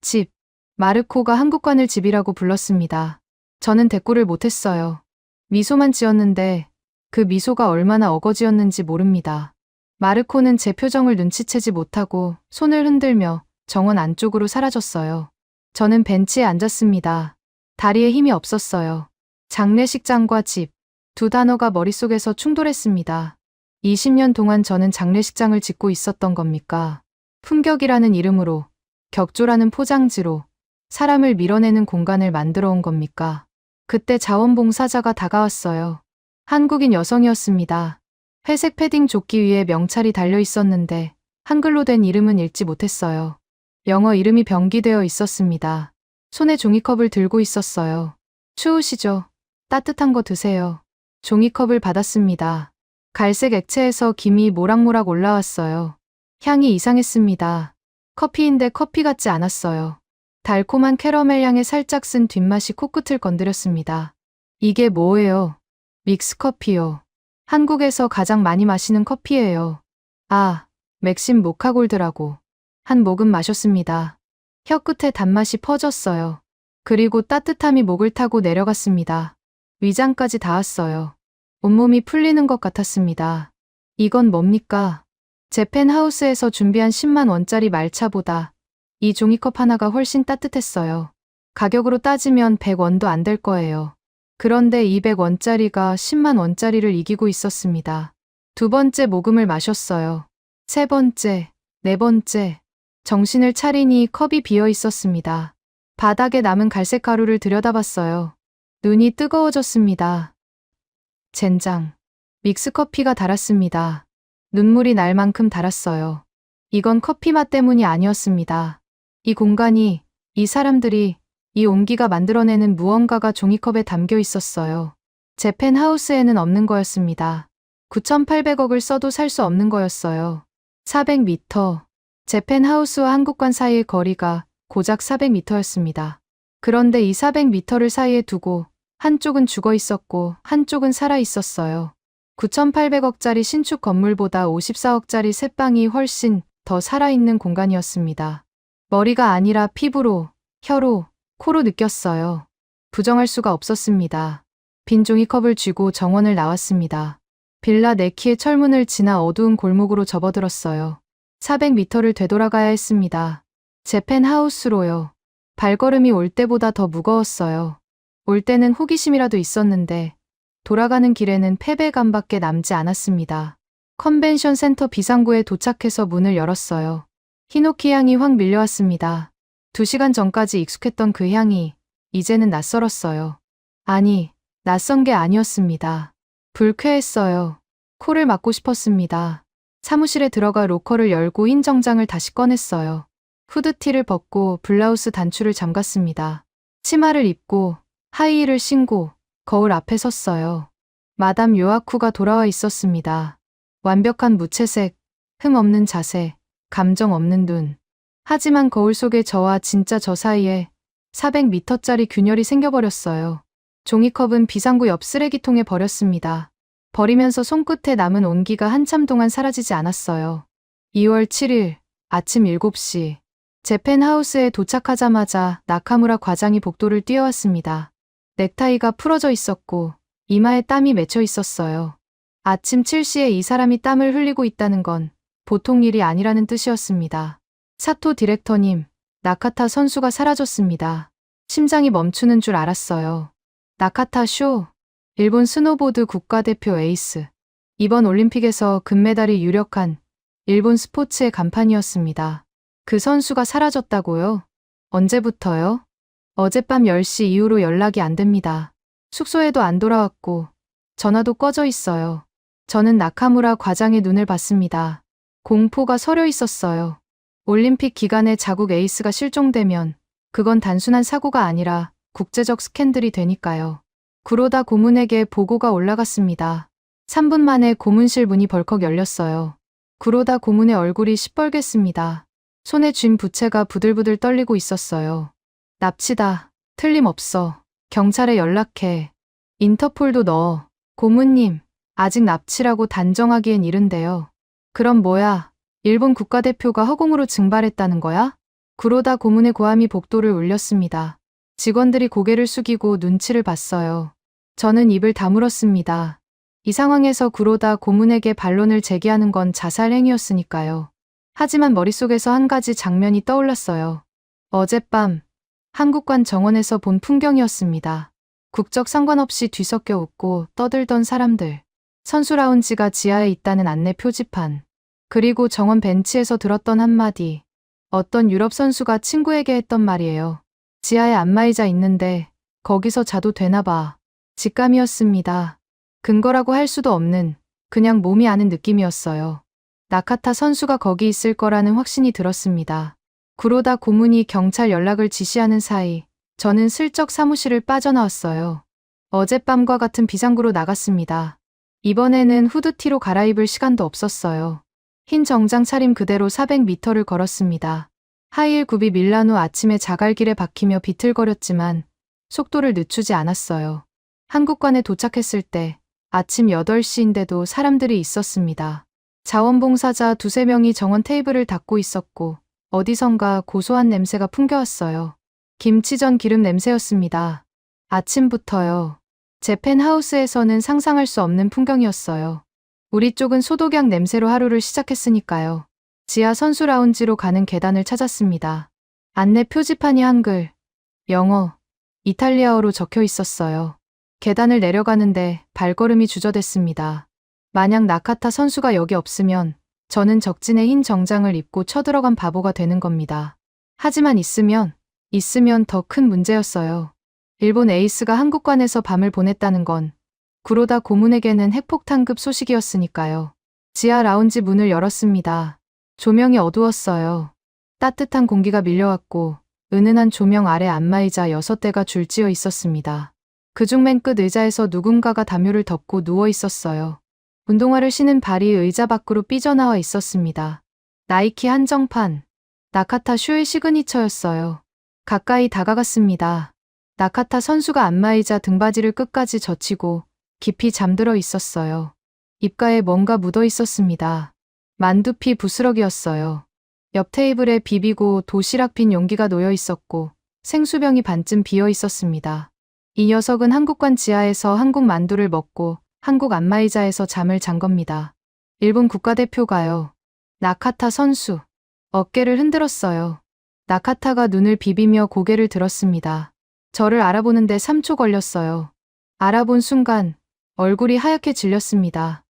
집. 마르코가 한국관을 집이라고 불렀습니다. 저는 대꾸를 못했어요. 미소만 지었는데 그 미소가 얼마나 어거지였는지 모릅니다. 마르코는 제 표정을 눈치채지 못하고 손을 흔들며 정원 안쪽으로 사라졌어요. 저는 벤치에 앉았습니다. 다리에 힘이 없었어요. 장례식장과 집, 두 단어가 머릿속에서 충돌했습니다. 20년 동안 저는 장례식장을 짓고 있었던 겁니까? 품격이라는 이름으로, 격조라는 포장지로 사람을 밀어내는 공간을 만들어 온 겁니까? 그때 자원봉사자가 다가왔어요. 한국인 여성이었습니다. 회색 패딩 조끼 위에 명찰이 달려 있었는데 한글로 된 이름은 읽지 못했어요. 영어 이름이 병기되어 있었습니다. 손에 종이컵을 들고 있었어요. 추우시죠? 따뜻한 거 드세요. 종이컵을 받았습니다. 갈색 액체에서 김이 모락모락 올라왔어요. 향이 이상했습니다. 커피인데 커피 같지 않았어요. 달콤한 캐러멜 향에 살짝 쓴 뒷맛이 코끝을 건드렸습니다. 이게 뭐예요? 믹스커피요. 한국에서 가장 많이 마시는 커피예요. 아, 맥심 모카골드라고. 한 모금 마셨습니다. 혀끝에 단맛이 퍼졌어요. 그리고 따뜻함이 목을 타고 내려갔습니다. 위장까지 닿았어요. 온몸이 풀리는 것 같았습니다. 이건 뭡니까? 재팬하우스에서 준비한 10만 원짜리 말차보다 이 종이컵 하나가 훨씬 따뜻했어요. 가격으로 따지면 100원도 안 될 거예요. 그런데 200원짜리가 10만 원짜리를 이기고 있었습니다. 두 번째 모금을 마셨어요. 세 번째, 네 번째. 정신을 차리니 컵이 비어 있었습니다. 바닥에 남은 갈색 가루를 들여다봤어요. 눈이 뜨거워졌습니다. 젠장. 믹스커피가 달았습니다. 눈물이 날 만큼 달았어요. 이건 커피 맛 때문이 아니었습니다. 이 공간이, 이 사람들이, 이 온기가 만들어내는 무언가가 종이컵에 담겨 있었어요. 재팬하우스에는 없는 거였습니다. 9,800억을 써도 살 수 없는 거였어요. 400m. 재팬하우스와 한국관 사이의 거리가 고작 400m였습니다. 그런데 이 400m를 사이에 두고 한쪽은 죽어 있었고 한쪽은 살아 있었어요. 9,800억짜리 신축 건물보다 54억짜리 새빵이 훨씬 더 살아있는 공간이었습니다. 머리가 아니라 피부로, 혀로, 코로 느꼈어요. 부정할 수가 없었습니다. 빈 종이컵을 쥐고 정원을 나왔습니다. 빌라 네키의 철문을 지나 어두운 골목으로 접어들었어요. 400m를 되돌아가야 했습니다. 재팬하우스로요. 발걸음이 올 때보다 더 무거웠어요. 올 때는 호기심이라도 있었는데 돌아가는 길에는 패배감밖에 남지 않았습니다. 컨벤션 센터 비상구에 도착해서 문을 열었어요. 히노키 향이 확 밀려왔습니다. 2시간 전까지 익숙했던 그 향이 이제는 낯설었어요. 아니, 낯선 게 아니었습니다. 불쾌했어요. 코를 막고 싶었습니다. 사무실에 들어가 로커를 열고 흰 정장을 다시 꺼냈어요. 후드티를 벗고 블라우스 단추를 잠갔습니다. 치마를 입고 하이힐을 신고 거울 앞에 섰어요. 마담 요아쿠가 돌아와 있었습니다. 완벽한 무채색, 흠 없는 자세, 감정 없는 눈. 하지만 거울 속에 저와 진짜 저 사이에 400m짜리 균열이 생겨버렸어요. 종이컵은 비상구 옆 쓰레기통에 버렸습니다. 버리면서 손끝에 남은 온기가 한참 동안 사라지지 않았어요. 2월 7일 아침 7시 재팬하우스에 도착하자마자 나카무라 과장이 복도를 뛰어왔습니다. 넥타이가 풀어져 있었고 이마에 땀이 맺혀 있었어요. 아침 7시에 이 사람이 땀을 흘리고 있다는 건 보통 일이 아니라는 뜻이었습니다. 사토 디렉터님, 나카타 선수가 사라졌습니다. 심장이 멈추는 줄 알았어요. 나카타 쇼, 일본 스노보드 국가대표 에이스. 이번 올림픽에서 금메달이 유력한 일본 스포츠의 간판이었습니다. 그 선수가 사라졌다고요? 언제부터요? 어젯밤 10시 이후로 연락이 안 됩니다. 숙소에도 안 돌아왔고 전화도 꺼져 있어요. 저는 나카무라 과장의 눈을 봤습니다. 공포가 서려 있었어요. 올림픽 기간에 자국 에이스가 실종되면 그건 단순한 사고가 아니라 국제적 스캔들이 되니까요. 구로다 고문에게 보고가 올라갔습니다. 3분 만에 고문실 문이 벌컥 열렸어요. 구로다 고문의 얼굴이 시뻘갰습니다. 손에 쥔 부채가 부들부들 떨리고 있었어요. 납치다. 틀림없어. 경찰에 연락해. 인터폴도 넣어. 고문님, 아직 납치라고 단정하기엔 이른데요. 그럼 뭐야? 일본 국가대표가 허공으로 증발했다는 거야? 구로다 고문의 고함이 복도를 울렸습니다. 직원들이 고개를 숙이고 눈치를 봤어요. 저는 입을 다물었습니다. 이 상황에서 구로다 고문에게 반론을 제기하는 건 자살 행위였으니까요. 하지만 머릿속에서 한 가지 장면이 떠올랐어요. 어젯밤 한국관 정원에서 본 풍경이었습니다. 국적 상관없이 뒤섞여 웃고 떠들던 사람들. 선수 라운지가 지하에 있다는 안내 표지판. 그리고 정원 벤치에서 들었던 한마디. 어떤 유럽 선수가 친구에게 했던 말이에요. 지하에 안마의자 있는데 거기서 자도 되나 봐. 직감이었습니다. 근거라고 할 수도 없는 그냥 몸이 아는 느낌이었어요. 나카타 선수가 거기 있을 거라는 확신이 들었습니다. 구로다 고문이 경찰 연락을 지시하는 사이 저는 슬쩍 사무실을 빠져나왔어요. 어젯밤과 같은 비상구로 나갔습니다. 이번에는 후드티로 갈아입을 시간도 없었어요. 흰 정장 차림 그대로 400m를 걸었습니다. 하이힐 굽이 밀라노 아침에 자갈길에 박히며 비틀거렸지만 속도를 늦추지 않았어요. 한국관에 도착했을 때 아침 8시인데도 사람들이 있었습니다. 자원봉사자 2~3명이 정원 테이블을 닦고 있었고 어디선가 고소한 냄새가 풍겨왔어요. 김치전 기름 냄새였습니다. 아침부터요. 제 펜하우스에서는 상상할 수 없는 풍경이었어요. 우리 쪽은 소독약 냄새로 하루를 시작했으니까요. 지하 선수 라운지로 가는 계단을 찾았습니다. 안내 표지판이 한글, 영어, 이탈리아어로 적혀 있었어요. 계단을 내려가는데 발걸음이 주저됐습니다. 만약 나카타 선수가 여기 없으면 저는 적진의 흰 정장을 입고 쳐들어간 바보가 되는 겁니다. 하지만 있으면 더 큰 문제였어요. 일본 에이스가 한국관에서 밤을 보냈다는 건 구로다 고문에게는 핵폭탄급 소식이었으니까요. 지하 라운지 문을 열었습니다. 조명이 어두웠어요. 따뜻한 공기가 밀려왔고 은은한 조명 아래 안마의자 6대가 줄지어 있었습니다. 그중 맨 끝 의자에서 누군가가 담요를 덮고 누워 있었어요. 운동화를 신은 발이 의자 밖으로 삐져나와 있었습니다. 나이키 한정판, 나카타 슈의 시그니처였어요. 가까이 다가갔습니다. 나카타 선수가 안마의자 등받이를 끝까지 젖히고 깊이 잠들어 있었어요. 입가에 뭔가 묻어 있었습니다. 만두피 부스러기였어요. 옆 테이블에 비비고 도시락 빈 용기가 놓여 있었고 생수병이 반쯤 비어 있었습니다. 이 녀석은 한국관 지하에서 한국 만두를 먹고 한국 안마의자에서 잠을 잔 겁니다. 일본 국가대표가요. 나카타 선수. 어깨를 흔들었어요. 나카타가 눈을 비비며 고개를 들었습니다. 저를 알아보는데 3초 걸렸어요. 알아본 순간 얼굴이 하얗게 질렸습니다.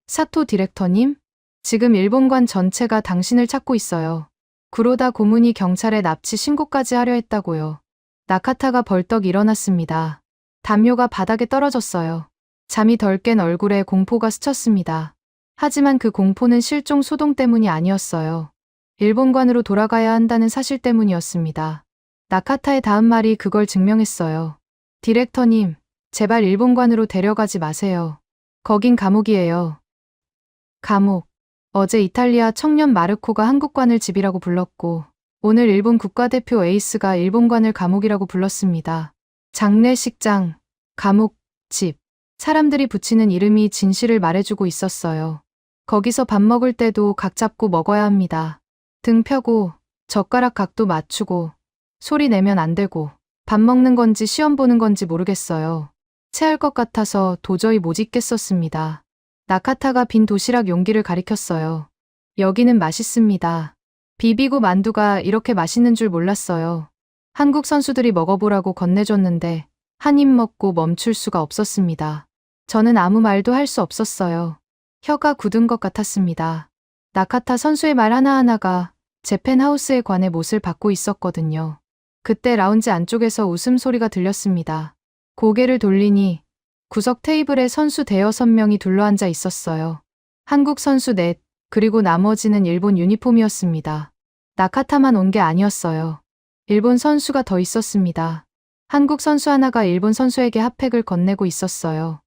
사토 디렉터님? 지금 일본관 전체가 당신을 찾고 있어요. 구로다 고문이 경찰에 납치 신고까지 하려 했다고요. 나카타가 벌떡 일어났습니다. 담요가 바닥에 떨어졌어요. 잠이 덜 깬 얼굴에 공포가 스쳤습니다. 하지만 그 공포는 실종 소동 때문이 아니었어요. 일본관으로 돌아가야 한다는 사실 때문이었습니다. 나카타의 다음 말이 그걸 증명했어요. 디렉터님, 제발 일본관으로 데려가지 마세요. 거긴 감옥이에요. 감옥. 어제 이탈리아 청년 마르코가 한국관을 집이라고 불렀고 오늘 일본 국가대표 에이스가 일본관을 감옥이라고 불렀습니다. 장례식장, 감옥, 집. 사람들이 붙이는 이름이 진실을 말해주고 있었어요. 거기서 밥 먹을 때도 각 잡고 먹어야 합니다. 등 펴고 젓가락 각도 맞추고 소리 내면 안 되고 밥 먹는 건지 시험 보는 건지 모르겠어요. 체할 것 같아서 도저히 못 있겠었습니다. 나카타가 빈 도시락 용기를 가리켰어요. 여기는 맛있습니다. 비비고 만두가 이렇게 맛있는 줄 몰랐어요. 한국 선수들이 먹어보라고 건네줬는데 한 입 먹고 멈출 수가 없었습니다. 저는 아무 말도 할 수 없었어요. 혀가 굳은 것 같았습니다. 나카타 선수의 말 하나하나가 제 펜하우스에 관해 못을 받고 있었거든요. 그때 라운지 안쪽에서 웃음소리가 들렸습니다. 고개를 돌리니 구석 테이블에 선수 대여섯 명이 둘러앉아 있었어요. 한국 선수 넷, 그리고 나머지는 일본 유니폼이었습니다. 나카타만 온 게 아니었어요. 일본 선수가 더 있었습니다. 한국 선수 하나가 일본 선수에게 핫팩을 건네고 있었어요.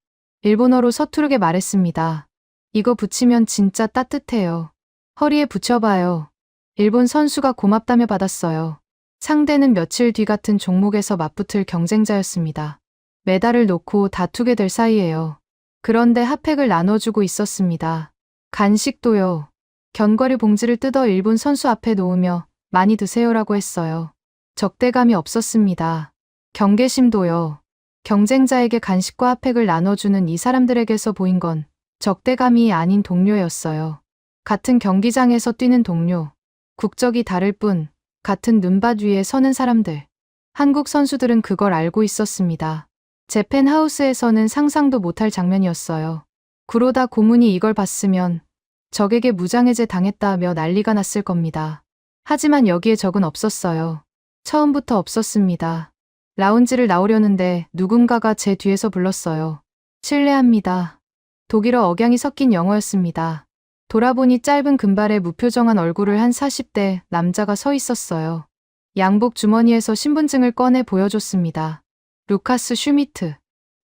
일본어로 서투르게 말했습니다. 이거 붙이면 진짜 따뜻해요. 허리에 붙여봐요. 일본 선수가 고맙다며 받았어요. 상대는 며칠 뒤 같은 종목에서 맞붙을 경쟁자였습니다. 메달을 놓고 다투게 될 사이예요. 그런데 핫팩을 나눠주고 있었습니다. 간식도요. 견과류 봉지를 뜯어 일본 선수 앞에 놓으며 많이 드세요라고 했어요. 적대감이 없었습니다. 경계심도요. 경쟁자에게 간식과 핫팩을 나눠주는 이 사람들에게서 보인 건 적대감이 아닌 동료였어요. 같은 경기장에서 뛰는 동료. 국적이 다를 뿐 같은 눈밭 위에 서는 사람들. 한국 선수들은 그걸 알고 있었습니다. 재팬 하우스에서는 상상도 못할 장면이었어요. 구로다 고문이 이걸 봤으면 적에게 무장해제 당했다며 난리가 났을 겁니다. 하지만 여기에 적은 없었어요. 처음부터 없었습니다. 라운지를 나오려는데 누군가가 제 뒤에서 불렀어요. 실례합니다. 독일어 억양이 섞인 영어였습니다. 돌아보니 짧은 금발에 무표정한 얼굴을 한 40대 남자가 서 있었어요. 양복 주머니에서 신분증을 꺼내 보여줬습니다. 루카스 슈미트,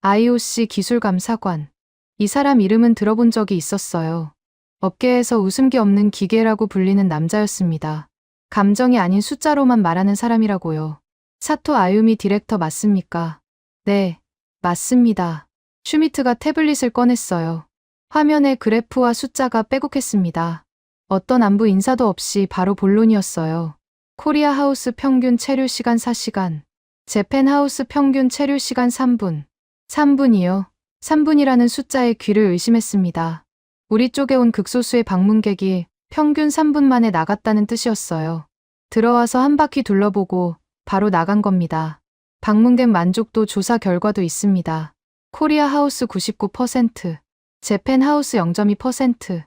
IOC 기술감사관. 이 사람 이름은 들어본 적이 있었어요. 업계에서 웃음기 없는 기계라고 불리는 남자였습니다. 감정이 아닌 숫자로만 말하는 사람이라고요. 사토 아유미 디렉터 맞습니까? 네, 맞습니다. 슈미트가 태블릿을 꺼냈어요. 화면에 그래프와 숫자가 빼곡했습니다. 어떤 안부 인사도 없이 바로 본론이었어요. 코리아 하우스 평균 체류 시간 4시간. 재팬 하우스 평균 체류 시간 3분. 3분이요. 3분이라는 숫자에 귀를 의심했습니다. 우리 쪽에 온 극소수의 방문객이 평균 3분 만에 나갔다는 뜻이었어요. 들어와서 한 바퀴 둘러보고 바로 나간 겁니다. 방문객 만족도 조사 결과도 있습니다. 코리아 하우스 99%, 재팬 하우스 0.2%,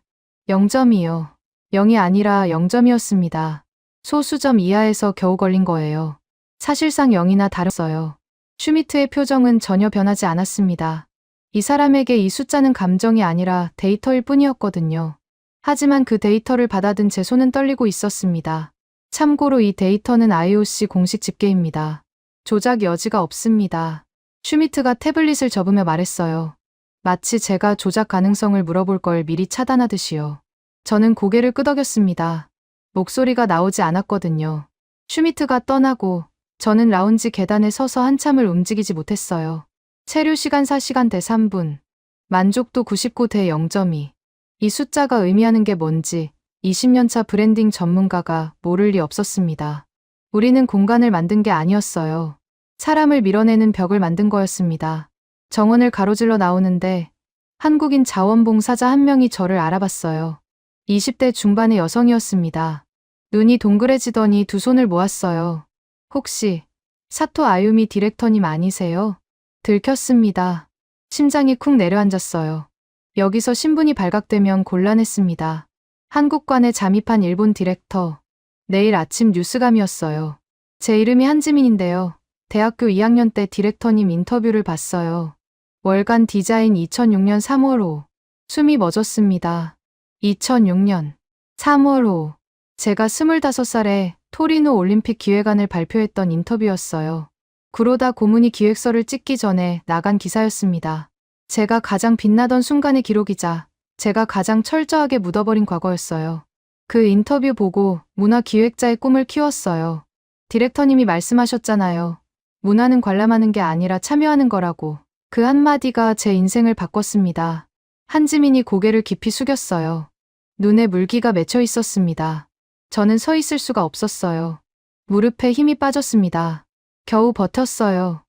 0점이요. 0이 아니라 0점이었습니다. 소수점 이하에서 겨우 걸린 거예요. 사실상 0이나 다르어요. 슈미트의 표정은 전혀 변하지 않았습니다. 이 사람에게 이 숫자는 감정이 아니라 데이터일 뿐이었거든요. 하지만 그 데이터를 받아든 제 손은 떨리고 있었습니다. 참고로 이 데이터는 IOC 공식 집계입니다. 조작 여지가 없습니다. 슈미트가 태블릿을 접으며 말했어요. 마치 제가 조작 가능성을 물어볼 걸 미리 차단하듯이요. 저는 고개를 끄덕였습니다. 목소리가 나오지 않았거든요. 슈미트가 떠나고 저는 라운지 계단에 서서 한참을 움직이지 못했어요. 체류 시간 4시간 대 3분. 만족도 99 대 0.2. 이 숫자가 의미하는 게 뭔지 20년차 브랜딩 전문가가 모를 리 없었습니다. 우리는 공간을 만든 게 아니었어요. 사람을 밀어내는 벽을 만든 거였습니다. 정원을 가로질러 나오는데 한국인 자원봉사자 한 명이 저를 알아봤어요. 20대 중반의 여성이었습니다. 눈이 동그래지더니 두 손을 모았어요. 혹시 사토 아유미 디렉터님 아니세요? 들켰습니다. 심장이 쿵 내려앉았어요. 여기서 신분이 발각되면 곤란했습니다. 한국관에 잠입한 일본 디렉터. 내일 아침 뉴스감이었어요. 제 이름이 한지민인데요. 대학교 2학년 때 디렉터님 인터뷰를 봤어요. 월간 디자인 2006년 3월 5. 숨이 멎었습니다. 2006년 3월 5. 제가 25살에 토리노 올림픽 기획안을 발표했던 인터뷰였어요. 구로다 고문이 기획서를 찍기 전에 나간 기사였습니다. 제가 가장 빛나던 순간의 기록이자 제가 가장 철저하게 묻어버린 과거였어요. 그 인터뷰 보고 문화 기획자의 꿈을 키웠어요. 디렉터님이 말씀하셨잖아요. 문화는 관람하는 게 아니라 참여하는 거라고. 그 한마디가 제 인생을 바꿨습니다. 한지민이 고개를 깊이 숙였어요. 눈에 물기가 맺혀 있었습니다. 저는 서 있을 수가 없었어요. 무릎에 힘이 빠졌습니다. 겨우 버텼어요.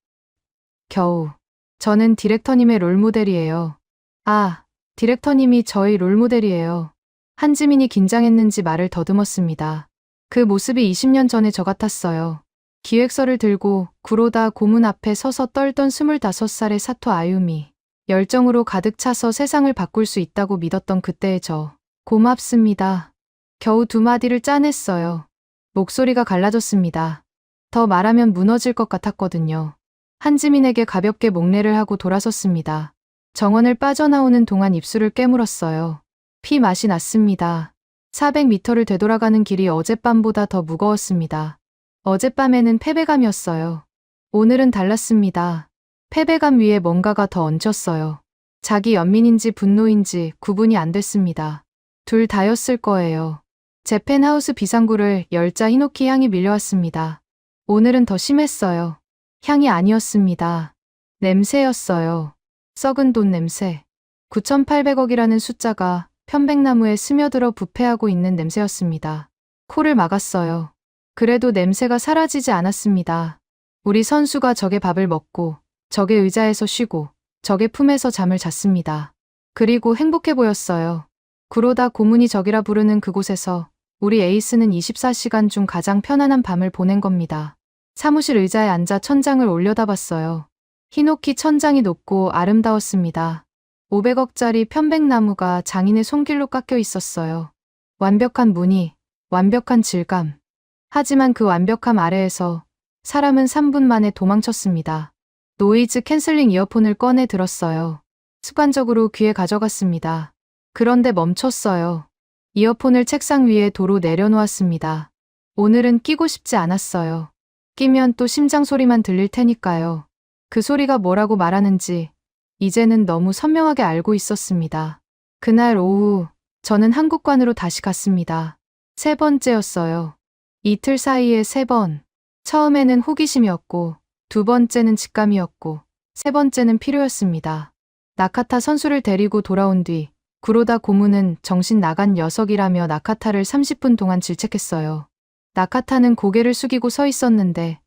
겨우. 저는 디렉터님의 롤모델이에요. 아, 디렉터님이 저의 롤모델이에요. 한지민이 긴장했는지 말을 더듬었습니다. 그 모습이 20년 전의 저 같았어요. 기획서를 들고 구로다 고문 앞에 서서 떨던 25살의 사토 아유미. 열정으로 가득 차서 세상을 바꿀 수 있다고 믿었던 그때의 저. 고맙습니다. 겨우 두 마디를 짜냈어요. 목소리가 갈라졌습니다. 더 말하면 무너질 것 같았거든요. 한지민에게 가볍게 목례를 하고 돌아섰습니다. 정원을 빠져나오는 동안 입술을 깨물었어요. 피 맛이 났습니다. 400m를 되돌아가는 길이 어젯밤보다 더 무거웠습니다. 어젯밤에는 패배감이었어요. 오늘은 달랐습니다. 패배감 위에 뭔가가 더 얹혔어요. 자기 연민인지 분노인지 구분이 안 됐습니다. 둘 다였을 거예요. 재팬하우스 비상구를 열자 히노키 향이 밀려왔습니다. 오늘은 더 심했어요. 향이 아니었습니다. 냄새였어요. 썩은 돈 냄새. 9,800억이라는 숫자가 편백나무에 스며들어 부패하고 있는 냄새였습니다. 코를 막았어요. 그래도 냄새가 사라지지 않았습니다. 우리 선수가 적의 밥을 먹고 적의 의자에서 쉬고 적의 품에서 잠을 잤습니다. 그리고 행복해 보였어요. 구로다 고문이 적이라 부르는 그곳에서 우리 에이스는 24시간 중 가장 편안한 밤을 보낸 겁니다. 사무실 의자에 앉아 천장을 올려다봤어요. 히노키 천장이 높고 아름다웠습니다. 500억짜리 편백나무가 장인의 손길로 깎여 있었어요. 완벽한 무늬, 완벽한 질감. 하지만 그 완벽함 아래에서 사람은 3분 만에 도망쳤습니다. 노이즈 캔슬링 이어폰을 꺼내 들었어요. 습관적으로 귀에 가져갔습니다. 그런데 멈췄어요. 이어폰을 책상 위에 도로 내려놓았습니다. 오늘은 끼고 싶지 않았어요. 끼면 또 심장 소리만 들릴 테니까요. 그 소리가 뭐라고 말하는지 이제는 너무 선명하게 알고 있었습니다. 그날 오후 저는 한국관으로 다시 갔습니다. 3번째였어요. 이틀 사이에 3번. 처음에는 호기심이었고, 2번째는 직감이었고, 3번째는 필요였습니다. 나카타 선수를 데리고 돌아온 뒤 구로다 고문은 정신 나간 녀석이라며 나카타를 30분 동안 질책했어요. 나카타는 고개를 숙이고 서 있었는데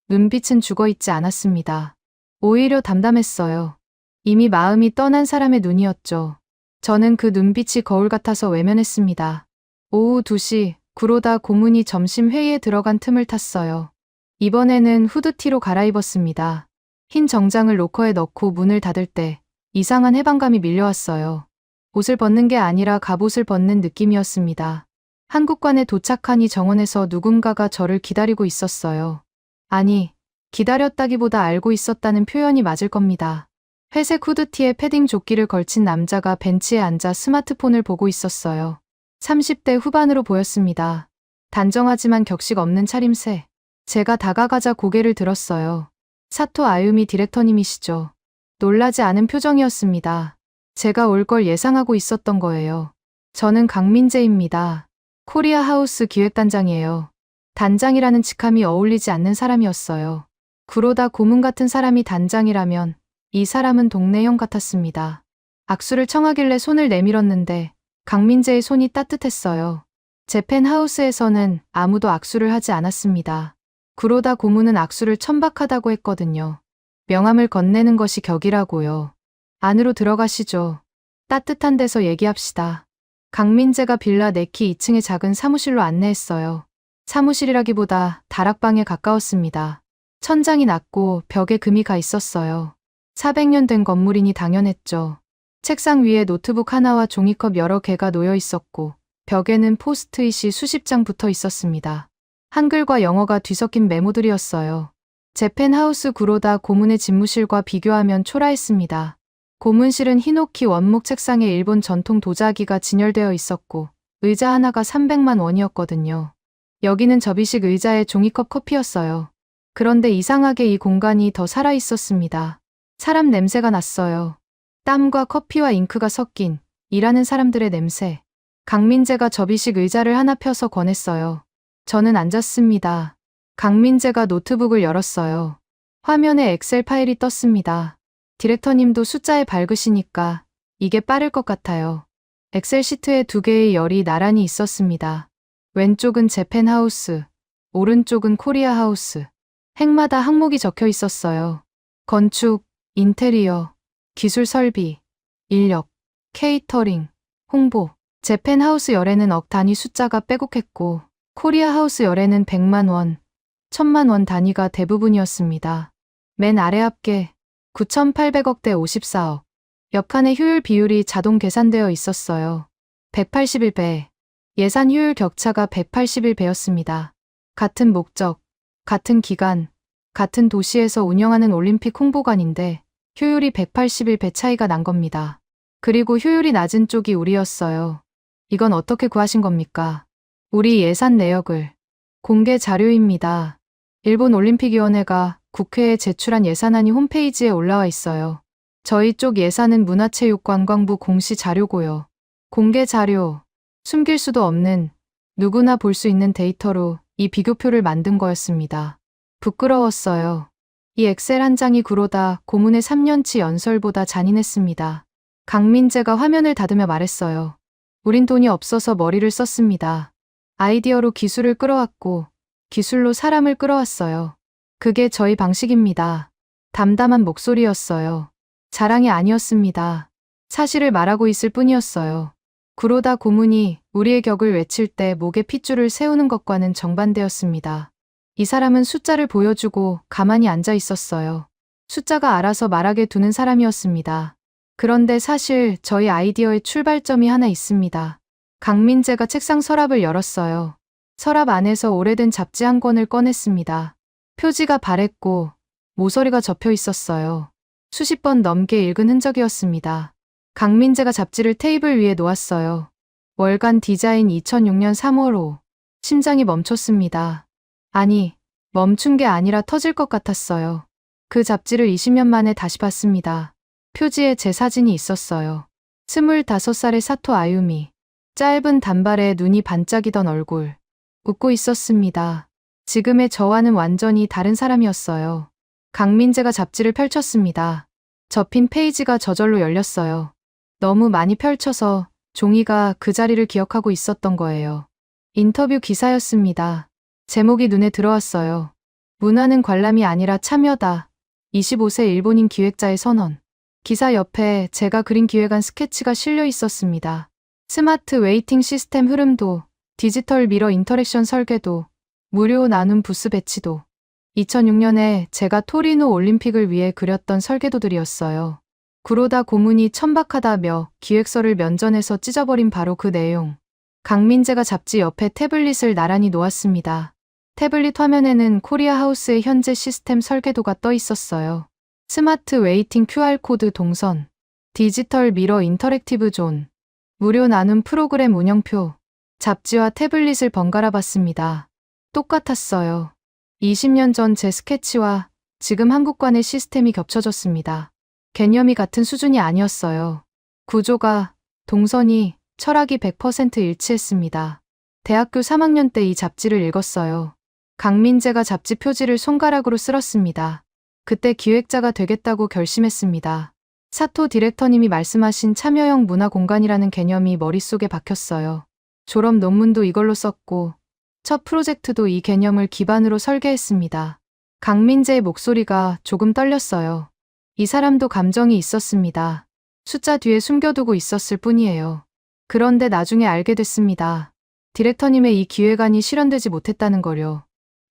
눈빛은 죽어있지 않았습니다. 오히려 담담했어요. 이미 마음이 떠난 사람의 눈이었죠. 저는 그 눈빛이 거울 같아서 외면했습니다. 오후 2시 구로다 고문이 점심 회의에 들어간 틈을 탔어요. 이번에는 후드티로 갈아입었습니다. 흰 정장을 로커에 넣고 문을 닫을 때 이상한 해방감이 밀려왔어요. 옷을 벗는 게 아니라 갑옷을 벗는 느낌이었습니다. 한국관에 도착하니 정원에서 누군가가 저를 기다리고 있었어요. 아니, 기다렸다기보다 알고 있었다는 표현이 맞을 겁니다. 회색 후드티에 패딩 조끼를 걸친 남자가 벤치에 앉아 스마트폰을 보고 있었어요. 30대 후반으로 보였습니다. 단정하지만 격식 없는 차림새. 제가 다가가자 고개를 들었어요. 사토 아유미 디렉터님이시죠. 놀라지 않은 표정이었습니다. 제가 올 걸 예상하고 있었던 거예요. 저는 강민재입니다. 코리아 하우스 기획단장이에요. 단장이라는 직함이 어울리지 않는 사람이었어요. 구로다 고문 같은 사람이 단장이라면 이 사람은 동네 형 같았습니다. 악수를 청하길래 손을 내밀었는데 강민재의 손이 따뜻했어요. 재팬 하우스에서는 아무도 악수를 하지 않았습니다. 구로다 고문은 악수를 천박하다고 했거든요. 명함을 건네는 것이 격이라고요. 안으로 들어가시죠. 따뜻한 데서 얘기합시다. 강민재가 빌라 네키 2층의 작은 사무실로 안내했어요. 사무실이라기보다 다락방에 가까웠습니다. 천장이 낮고 벽에 금이 가 있었어요. 400년 된 건물이니 당연했죠. 책상 위에 노트북 하나와 종이컵 여러 개가 놓여 있었고 벽에는 포스트잇이 수십 장 붙어 있었습니다. 한글과 영어가 뒤섞인 메모들이었어요. 재팬하우스 구로다 고문의 집무실과 비교하면 초라했습니다. 고문실은 히노키 원목 책상에 일본 전통 도자기가 진열되어 있었고 의자 하나가 300만 원이었거든요. 여기는 접이식 의자에 종이컵 커피였어요. 그런데 이상하게 이 공간이 더 살아있었습니다. 사람 냄새가 났어요. 땀과 커피와 잉크가 섞인 일하는 사람들의 냄새. 강민재가 접이식 의자를 하나 펴서 권했어요. 저는 앉았습니다. 강민재가 노트북을 열었어요. 화면에 엑셀 파일이 떴습니다. 디렉터님도 숫자에 밝으시니까 이게 빠를 것 같아요. 엑셀 시트에 2개의 열이 나란히 있었습니다. 왼쪽은 재팬 하우스, 오른쪽은 코리아 하우스. 핵마다 항목이 적혀 있었어요. 건축, 인테리어, 기술 설비, 인력, 케이터링, 홍보. 재팬 하우스 열에는 억 단위 숫자가 빼곡했고 코리아 하우스 열에는 100만 원, 1000만 원 단위가 대부분이었습니다. 맨 아래 합계 9,800억 대 54억. 옆칸의 효율 비율이 자동 계산되어 있었어요. 181배. 예산 효율 격차가 181배였습니다. 같은 목적, 같은 기간, 같은 도시에서 운영하는 올림픽 홍보관인데 효율이 181배 차이가 난 겁니다. 그리고 효율이 낮은 쪽이 우리였어요. 이건 어떻게 구하신 겁니까? 우리 예산 내역을. 공개 자료입니다. 일본 올림픽위원회가 국회에 제출한 예산안이 홈페이지에 올라와 있어요. 저희 쪽 예산은 문화체육관광부 공시 자료고요. 공개 자료, 숨길 수도 없는 누구나 볼 수 있는 데이터로 이 비교표를 만든 거였습니다. 부끄러웠어요. 이 엑셀 한 장이 구로다 고문의 3년치 연설보다 잔인했습니다. 강민재가 화면을 닫으며 말했어요. 우린 돈이 없어서 머리를 썼습니다. 아이디어로 기술을 끌어왔고 기술로 사람을 끌어왔어요. 그게 저희 방식입니다. 담담한 목소리였어요. 자랑이 아니었습니다. 사실을 말하고 있을 뿐이었어요. 구로다 고문이 우리의 격을 외칠 때 목에 핏줄을 세우는 것과는 정반대였습니다. 이 사람은 숫자를 보여주고 가만히 앉아 있었어요. 숫자가 알아서 말하게 두는 사람이었습니다. 그런데 사실 저희 아이디어의 출발점이 하나 있습니다. 강민재가 책상 서랍을 열었어요. 서랍 안에서 오래된 잡지 한 권을 꺼냈습니다. 표지가 바랬고 모서리가 접혀 있었어요. 수십 번 넘게 읽은 흔적이었습니다. 강민재가 잡지를 테이블 위에 놓았어요. 월간 디자인 2006년 3월 5. 심장이 멈췄습니다. 아니, 멈춘 게 아니라 터질 것 같았어요. 그 잡지를 20년 만에 다시 봤습니다. 표지에 제 사진이 있었어요. 25살의 사토 아유미. 짧은 단발에 눈이 반짝이던 얼굴. 웃고 있었습니다. 지금의 저와는 완전히 다른 사람이었어요. 강민재가 잡지를 펼쳤습니다. 접힌 페이지가 저절로 열렸어요. 너무 많이 펼쳐서 종이가 그 자리를 기억하고 있었던 거예요. 인터뷰 기사였습니다. 제목이 눈에 들어왔어요. 문화는 관람이 아니라 참여다. 25세 일본인 기획자의 선언. 기사 옆에 제가 그린 기획안 스케치가 실려 있었습니다. 스마트 웨이팅 시스템 흐름도, 디지털 미러 인터랙션 설계도, 무료 나눔 부스 배치도. 2006년에 제가 토리노 올림픽을 위해 그렸던 설계도들이었어요. 구로다 고문이 천박하다며 기획서를 면전에서 찢어버린 바로 그 내용. 강민재가 잡지 옆에 태블릿을 나란히 놓았습니다. 태블릿 화면에는 코리아 하우스의 현재 시스템 설계도가 떠 있었어요. 스마트 웨이팅 QR코드 동선, 디지털 미러 인터랙티브 존, 무료 나눔 프로그램 운영표, 잡지와 태블릿을 번갈아 봤습니다. 똑같았어요. 20년 전 제 스케치와 지금 한국관의 시스템이 겹쳐졌습니다. 개념이 같은 수준이 아니었어요. 구조가, 동선이, 철학이 100% 일치했습니다. 대학교 3학년 때 이 잡지를 읽었어요. 강민재가 잡지 표지를 손가락으로 쓸었습니다. 그때 기획자가 되겠다고 결심했습니다. 사토 디렉터님이 말씀하신 참여형 문화 공간이라는 개념이 머릿속에 박혔어요. 졸업 논문도 이걸로 썼고 첫 프로젝트도 이 개념을 기반으로 설계했습니다. 강민재의 목소리가 조금 떨렸어요. 이 사람도 감정이 있었습니다. 숫자 뒤에 숨겨두고 있었을 뿐이에요. 그런데 나중에 알게 됐습니다. 디렉터님의 이 기획안이 실현되지 못했다는 거요.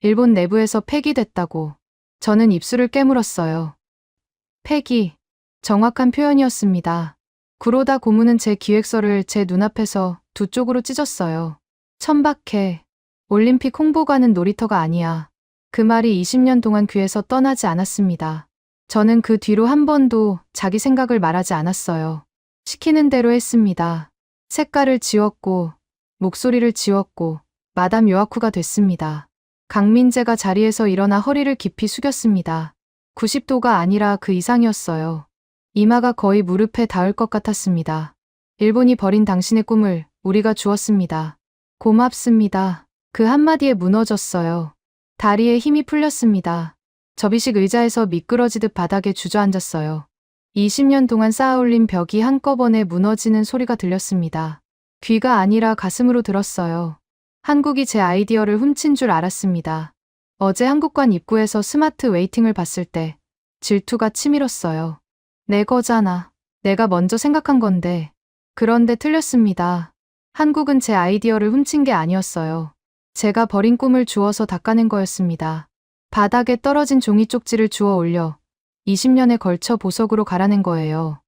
일본 내부에서 폐기됐다고. 저는 입술을 깨물었어요. 폐기. 정확한 표현이었습니다. 구로다 고문은 제 기획서를 제 눈앞에서 두 쪽으로 찢었어요. 천박해. 올림픽 홍보가는 놀이터가 아니야. 그 말이 20년 동안 귀에서 떠나지 않았습니다. 저는 그 뒤로 한 번도 자기 생각을 말하지 않았어요. 시키는 대로 했습니다. 색깔을 지웠고, 목소리를 지웠고, 마담 요아쿠가 됐습니다. 강민재가 자리에서 일어나 허리를 깊이 숙였습니다. 90도가 아니라 그 이상이었어요. 이마가 거의 무릎에 닿을 것 같았습니다. 일본이 버린 당신의 꿈을 우리가 주었습니다. 고맙습니다. 그 한마디에 무너졌어요. 다리에 힘이 풀렸습니다. 접이식 의자에서 미끄러지듯 바닥에 주저앉았어요. 20년 동안 쌓아올린 벽이 한꺼번에 무너지는 소리가 들렸습니다. 귀가 아니라 가슴으로 들었어요. 한국이 제 아이디어를 훔친 줄 알았습니다. 어제 한국관 입구에서 스마트 웨이팅을 봤을 때 질투가 치밀었어요. 내 거잖아. 내가 먼저 생각한 건데. 그런데 틀렸습니다. 한국은 제 아이디어를 훔친 게 아니었어요. 제가 버린 꿈을 주워서 닦아낸 거였습니다. 바닥에 떨어진 종이 쪽지를 주워 올려 20년에 걸쳐 보석으로 갈아낸 거예요.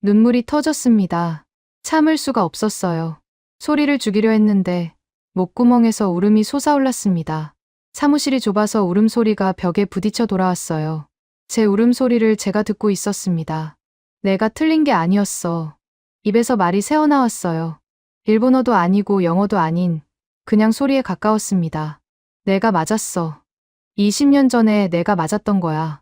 눈물이 터졌습니다. 참을 수가 없었어요. 소리를 죽이려 했는데 목구멍에서 울음이 솟아올랐습니다. 사무실이 좁아서 울음소리가 벽에 부딪혀 돌아왔어요. 제 울음소리를 제가 듣고 있었습니다. 내가 틀린 게 아니었어. 입에서 말이 새어나왔어요. 일본어도 아니고 영어도 아닌 그냥 소리에 가까웠습니다. 내가 맞았어. 20년 전에 내가 맞았던 거야.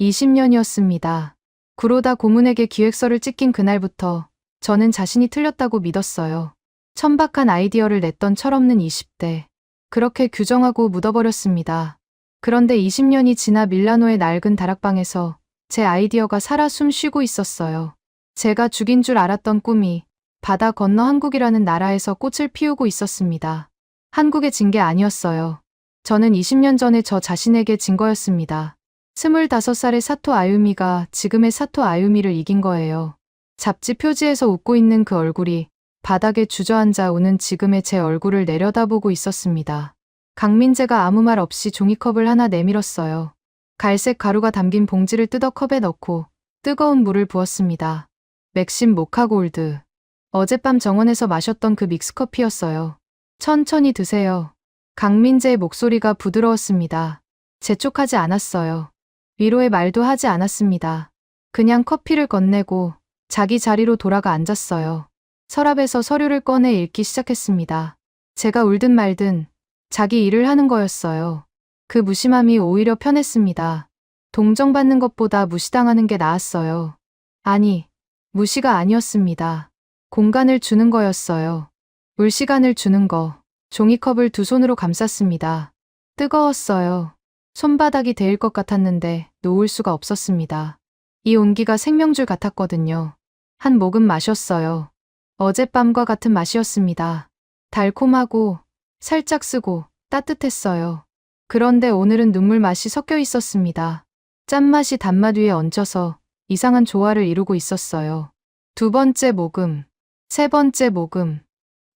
20년이었습니다. 구로다 고문에게 기획서를 찢긴 그날부터 저는 자신이 틀렸다고 믿었어요. 천박한 아이디어를 냈던 철없는 20대. 그렇게 규정하고 묻어버렸습니다. 그런데 20년이 지나 밀라노의 낡은 다락방에서 제 아이디어가 살아 숨 쉬고 있었어요. 제가 죽인 줄 알았던 꿈이 바다 건너 한국이라는 나라에서 꽃을 피우고 있었습니다. 한국에 진 게 아니었어요. 저는 20년 전에 저 자신에게 진 거였습니다. 25살의 사토 아유미가 지금의 사토 아유미를 이긴 거예요. 잡지 표지에서 웃고 있는 그 얼굴이 바닥에 주저앉아 우는 지금의 제 얼굴을 내려다보고 있었습니다. 강민재가 아무 말 없이 종이컵을 하나 내밀었어요. 갈색 가루가 담긴 봉지를 뜯어 컵에 넣고 뜨거운 물을 부었습니다. 맥심 모카 골드. 어젯밤 정원에서 마셨던 그 믹스커피였어요. 천천히 드세요. 강민재의 목소리가 부드러웠습니다. 재촉하지 않았어요. 위로의 말도 하지 않았습니다. 그냥 커피를 건네고 자기 자리로 돌아가 앉았어요. 서랍에서 서류를 꺼내 읽기 시작했습니다. 제가 울든 말든 자기 일을 하는 거였어요. 그 무심함이 오히려 편했습니다. 동정받는 것보다 무시당하는 게 나았어요. 아니, 무시가 아니었습니다. 공간을 주는 거였어요. 울 시간을 주는 거. 종이컵을 두 손으로 감쌌습니다. 뜨거웠어요. 손바닥이 데일 것 같았는데 놓을 수가 없었습니다. 이 온기가 생명줄 같았거든요. 한 모금 마셨어요. 어젯밤과 같은 맛이었습니다. 달콤하고 살짝 쓰고 따뜻했어요. 그런데 오늘은 눈물 맛이 섞여 있었습니다. 짠맛이 단맛 위에 얹혀서 이상한 조화를 이루고 있었어요. 두 번째 모금, 세 번째 모금.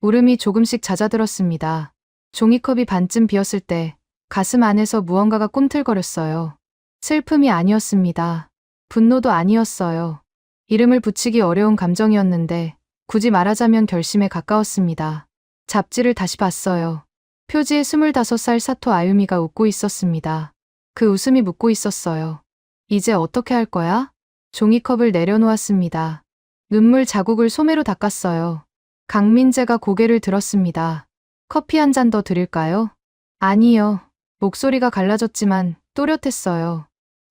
울음이 조금씩 잦아들었습니다. 종이컵이 반쯤 비었을 때 가슴 안에서 무언가가 꿈틀거렸어요. 슬픔이 아니었습니다. 분노도 아니었어요. 이름을 붙이기 어려운 감정이었는데 굳이 말하자면 결심에 가까웠습니다. 잡지를 다시 봤어요. 표지에 25살 사토 아유미가 웃고 있었습니다. 그 웃음이 묻고 있었어요. 이제 어떻게 할 거야? 종이컵을 내려놓았습니다. 눈물 자국을 소매로 닦았어요. 강민재가 고개를 들었습니다. 커피 한 잔 더 드릴까요? 아니요. 목소리가 갈라졌지만 또렷했어요.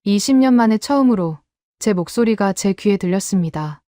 20년 만에 처음으로 제 목소리가 제 귀에 들렸습니다.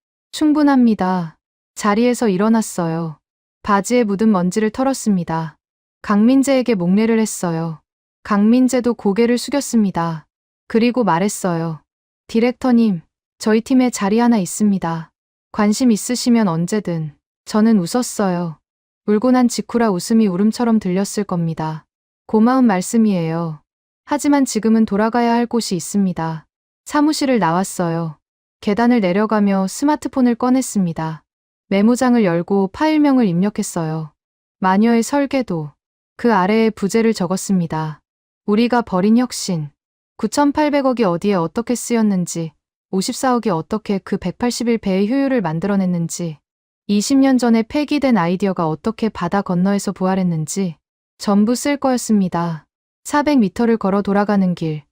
충분합니다. 자리에서 일어났어요. 바지에 묻은 먼지를 털었습니다. 강민재에게 목례를 했어요. 강민재도 고개를 숙였습니다. 그리고 말했어요. 디렉터님, 저희 팀에 자리 하나 있습니다. 관심 있으시면 언제든. 저는 웃었어요. 울고 난 직후라 웃음이 울음처럼 들렸을 겁니다. 고마운 말씀이에요. 하지만 지금은 돌아가야 할 곳이 있습니다. 사무실을 나왔어요. 계단을 내려가며 스마트폰을 꺼냈습니다. 메모장을 열고 파일명을 입력했어요. 마녀의 설계도. 그 아래에 부제를 적었습니다. 우리가 벌인 혁신. 9,800억이 어디에 어떻게 쓰였는지, 54억이 어떻게 그 181배의 효율을 만들어냈는지, 20년 전에 폐기된 아이디어가 어떻게 바다 건너에서 부활했는지 전부 쓸 거였습니다. 400m를 걸어 돌아가는 길.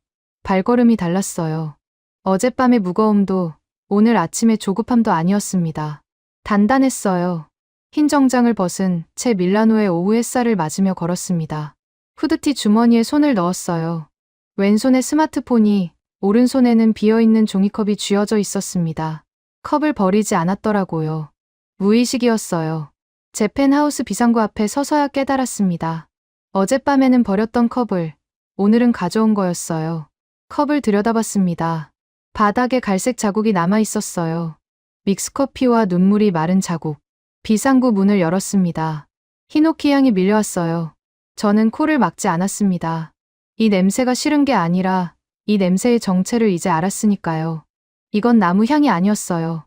발걸음이 달랐어요. 어젯밤의 무거움도 오늘 아침의 조급함도 아니었습니다. 단단했어요. 흰 정장을 벗은 채 밀라노의 오후 햇살을 맞으며 걸었습니다. 후드티 주머니에 손을 넣었어요. 왼손에 스마트폰이, 오른손에는 비어있는 종이컵이 쥐어져 있었습니다. 컵을 버리지 않았더라고요. 무의식이었어요. 제 펜하우스 비상구 앞에 서서야 깨달았습니다. 어젯밤에는 버렸던 컵을 오늘은 가져온 거였어요. 컵을 들여다봤습니다. 바닥에 갈색 자국이 남아 있었어요. 믹스커피와 눈물이 마른 자국. 비상구 문을 열었습니다. 히노키 향이 밀려왔어요. 저는 코를 막지 않았습니다. 이 냄새가 싫은 게 아니라 이 냄새의 정체를 이제 알았으니까요. 이건 나무 향이 아니었어요.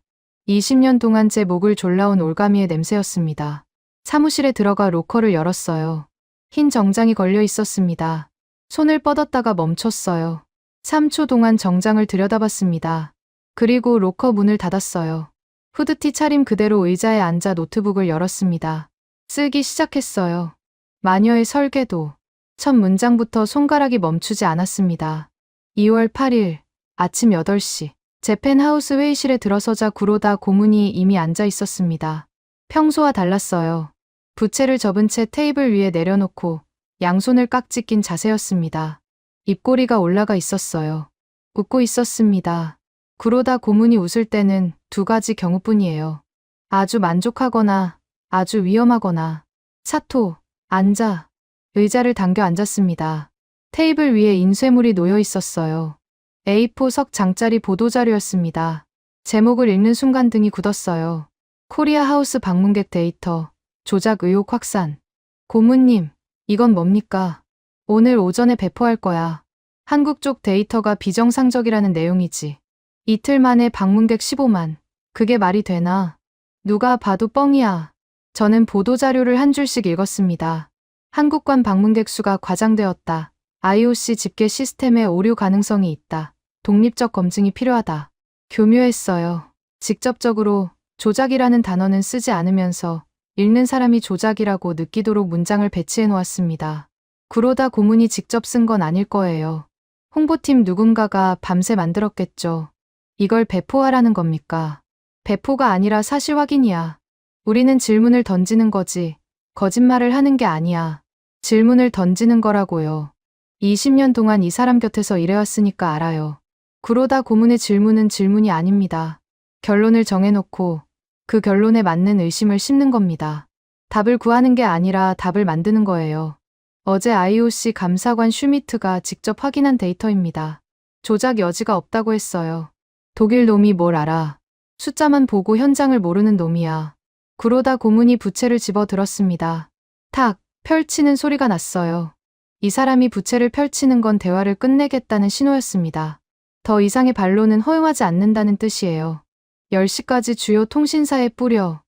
20년 동안 제 목을 졸라온 올가미의 냄새였습니다. 사무실에 들어가 로커를 열었어요. 흰 정장이 걸려 있었습니다. 손을 뻗었다가 멈췄어요. 3초 동안 정장을 들여다봤습니다. 그리고 로커 문을 닫았어요. 후드티 차림 그대로 의자에 앉아 노트북을 열었습니다. 쓰기 시작했어요. 마녀의 설계도. 첫 문장부터 손가락이 멈추지 않았습니다. 2월 8일 아침 8시. 제 펜하우스 회의실에 들어서자 구로다 고문이 이미 앉아 있었습니다. 평소와 달랐어요. 부채를 접은 채 테이블 위에 내려놓고 양손을 깍지 낀 자세였습니다. 입꼬리가 올라가 있었어요. 웃고 있었습니다. 구로다 고문이 웃을 때는 두 가지 경우뿐이에요. 아주 만족하거나 아주 위험하거나. 사토, 앉아. 의자를 당겨 앉았습니다. 테이블 위에 인쇄물이 놓여 있었어요. A4 석 장짜리 보도자료였습니다. 제목을 읽는 순간 등이 굳었어요. 코리아 하우스 방문객 데이터, 조작 의혹 확산. 고문님, 이건 뭡니까? 오늘 오전에 배포할 거야. 한국 쪽 데이터가 비정상적이라는 내용이지. 이틀 만에 방문객 15만. 그게 말이 되나? 누가 봐도 뻥이야. 저는 보도자료를 한 줄씩 읽었습니다. 한국관 방문객 수가 과장되었다. IOC 집계 시스템에 오류 가능성이 있다. 독립적 검증이 필요하다. 교묘했어요. 직접적으로 조작이라는 단어는 쓰지 않으면서 읽는 사람이 조작이라고 느끼도록 문장을 배치해 놓았습니다. 구로다 고문이 직접 쓴 건 아닐 거예요. 홍보팀 누군가가 밤새 만들었겠죠. 이걸 배포하라는 겁니까? 배포가 아니라 사실 확인이야. 우리는 질문을 던지는 거지. 거짓말을 하는 게 아니야. 질문을 던지는 거라고요. 20년 동안 이 사람 곁에서 일해왔으니까 알아요. 구로다 고문의 질문은 질문이 아닙니다. 결론을 정해놓고 그 결론에 맞는 의심을 심는 겁니다. 답을 구하는 게 아니라 답을 만드는 거예요. 어제 IOC 감사관 슈미트가 직접 확인한 데이터입니다. 조작 여지가 없다고 했어요. 독일 놈이 뭘 알아. 숫자만 보고 현장을 모르는 놈이야. 구로다 고문이 부채를 집어들었습니다. 탁 펼치는 소리가 났어요. 이 사람이 부채를 펼치는 건 대화를 끝내겠다는 신호였습니다. 더 이상의 반론은 허용하지 않는다는 뜻이에요. 10시까지 주요 통신사에 뿌려.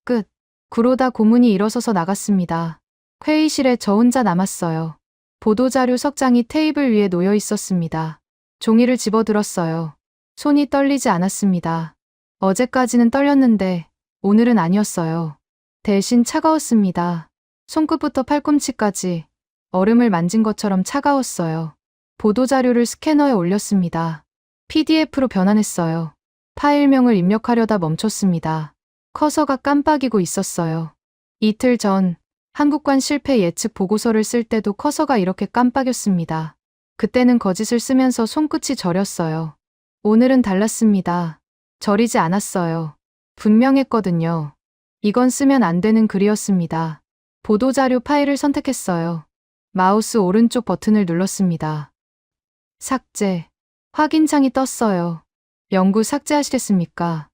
끝. 구로다 고문이 일어서서 나갔습니다. 회의실에 저 혼자 남았어요. 보도자료 석장이 테이블 위에 놓여 있었습니다. 종이를 집어들었어요. 손이 떨리지 않았습니다. 어제까지는 떨렸는데 오늘은 아니었어요. 대신 차가웠습니다. 손끝부터 팔꿈치까지 얼음을 만진 것처럼 차가웠어요. 보도자료를 스캐너에 올렸습니다. PDF로 변환했어요. 파일명을 입력하려다 멈췄습니다. 커서가 깜빡이고 있었어요. 이틀 전 한국관 실패 예측 보고서를 쓸 때도 커서가 이렇게 깜빡였습니다. 그때는 거짓을 쓰면서 손끝이 저렸어요. 오늘은 달랐습니다. 저리지 않았어요. 분명했거든요. 이건 쓰면 안 되는 글이었습니다. 보도자료 파일을 선택했어요. 마우스 오른쪽 버튼을 눌렀습니다. 삭제. 확인창이 떴어요. 영구 삭제하시겠습니까?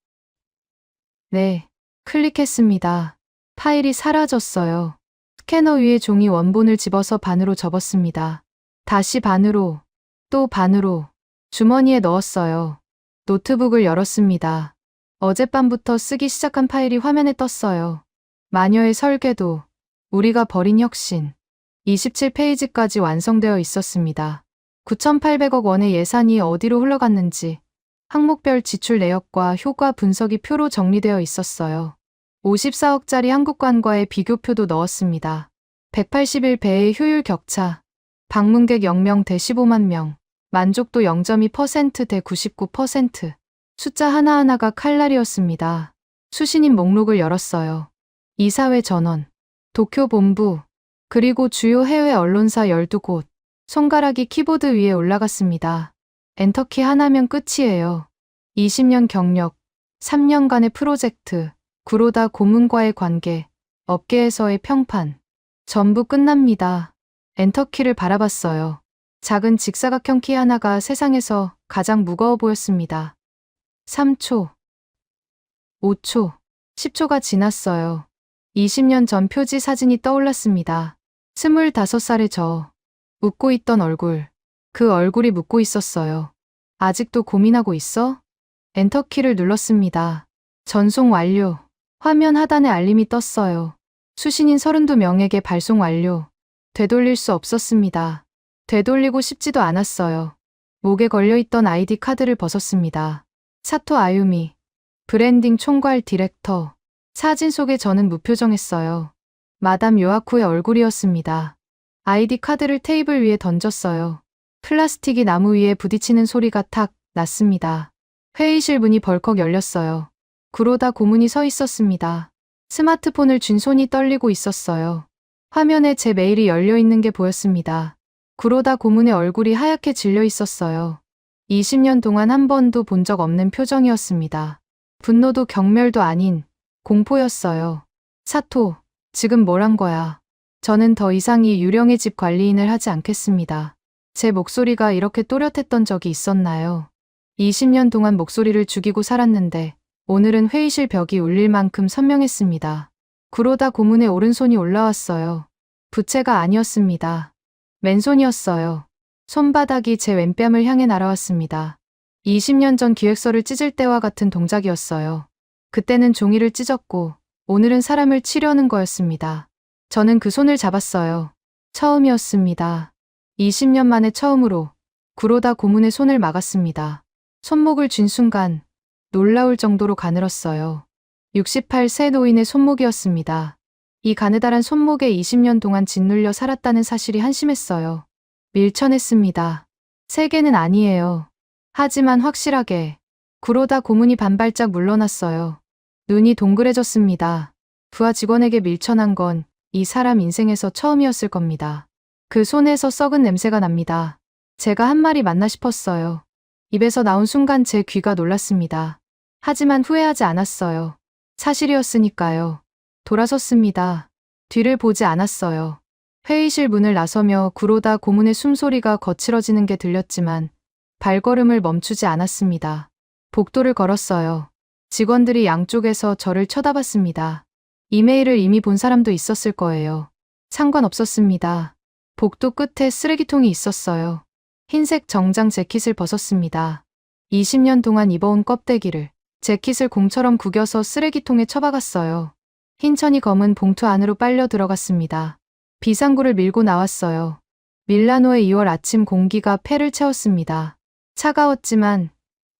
네. 클릭했습니다. 파일이 사라졌어요. 스캐너 위에 종이 원본을 집어서 반으로 접었습니다. 다시 반으로, 또 반으로 주머니에 넣었어요. 노트북을 열었습니다. 어젯밤부터 쓰기 시작한 파일이 화면에 떴어요. 마녀의 설계도, 우리가 벌인 혁신. 27페이지까지 완성되어 있었습니다. 9,800억 원의 예산이 어디로 흘러갔는지 항목별 지출 내역과 효과 분석이 표로 정리되어 있었어요. 54억짜리 한국관과의 비교표도 넣었습니다. 181배의 효율 격차, 방문객 0명 대 15만 명, 만족도 0.2% 대 99%. 숫자 하나하나가 칼날이었습니다. 수신인 목록을 열었어요. 이사회 전원, 도쿄 본부, 그리고 주요 해외 언론사 12곳. 손가락이 키보드 위에 올라갔습니다. 엔터키 하나면 끝이에요. 20년 경력, 3년간의 프로젝트, 구로다 고문과의 관계, 업계에서의 평판. 전부 끝납니다. 엔터키를 바라봤어요. 작은 직사각형 키 하나가 세상에서 가장 무거워 보였습니다. 3초, 5초, 10초가 지났어요. 20년 전 표지 사진이 떠올랐습니다. 25살의 저, 웃고 있던 얼굴. 그 얼굴이 묻고 있었어요. 아직도 고민하고 있어? 엔터키를 눌렀습니다. 전송 완료. 화면 하단에 알림이 떴어요. 수신인 32명에게 발송 완료. 되돌릴 수 없었습니다. 되돌리고 싶지도 않았어요. 목에 걸려있던 아이디 카드를 벗었습니다. 사토 아유미, 브랜딩 총괄 디렉터. 사진 속에 저는 무표정했어요. 마담 요아코의 얼굴이었습니다. 아이디 카드를 테이블 위에 던졌어요. 플라스틱이 나무 위에 부딪히는 소리가 탁 났습니다. 회의실 문이 벌컥 열렸어요. 구로다 고문이 서 있었습니다. 스마트폰을 쥔 손이 떨리고 있었어요. 화면에 제 메일이 열려 있는 게 보였습니다. 구로다 고문의 얼굴이 하얗게 질려 있었어요. 20년 동안 한 번도 본 적 없는 표정이었습니다. 분노도 경멸도 아닌 공포였어요. 사토, 지금 뭘 한 거야? 저는 더 이상 이 유령의 집 관리인을 하지 않겠습니다. 제 목소리가 이렇게 또렷했던 적이 있었나요? 20년 동안 목소리를 죽이고 살았는데 오늘은 회의실 벽이 울릴 만큼 선명했습니다. 구로다 고문의 오른손이 올라왔어요. 부채가 아니었습니다. 맨손이었어요. 손바닥이 제 왼뺨을 향해 날아왔습니다. 20년 전 기획서를 찢을 때와 같은 동작이었어요. 그때는 종이를 찢었고 오늘은 사람을 치려는 거였습니다. 저는 그 손을 잡았어요. 처음이었습니다. 20년 만에 처음으로 구로다 고문의 손을 막았습니다. 손목을 쥔 순간 놀라울 정도로 가늘었어요. 68세 노인의 손목이었습니다. 이 가느다란 손목에 20년 동안 짓눌려 살았다는 사실이 한심했어요. 밀쳐냈습니다. 세게는 아니에요. 하지만 확실하게 구로다 고문이 반발짝 물러났어요. 눈이 동그래졌습니다. 부하 직원에게 밀쳐난 건 이 사람 인생에서 처음이었을 겁니다. 그 손에서 썩은 냄새가 납니다. 제가 한 마리 맞나 싶었어요. 입에서 나온 순간 제 귀가 놀랐습니다. 하지만 후회하지 않았어요. 사실이었으니까요. 돌아섰습니다. 뒤를 보지 않았어요. 회의실 문을 나서며 구로다 고문의 숨소리가 거칠어지는 게 들렸지만 발걸음을 멈추지 않았습니다. 복도를 걸었어요. 직원들이 양쪽에서 저를 쳐다봤습니다. 이메일을 이미 본 사람도 있었을 거예요. 상관없었습니다. 복도 끝에 쓰레기통이 있었어요. 흰색 정장 재킷을 벗었습니다. 20년 동안 입어온 껍데기를 재킷을 공처럼 구겨서 쓰레기통에 처박았어요. 흰천이 검은 봉투 안으로 빨려 들어갔습니다. 비상구를 밀고 나왔어요. 밀라노의 2월 아침 공기가 폐를 채웠습니다. 차가웠지만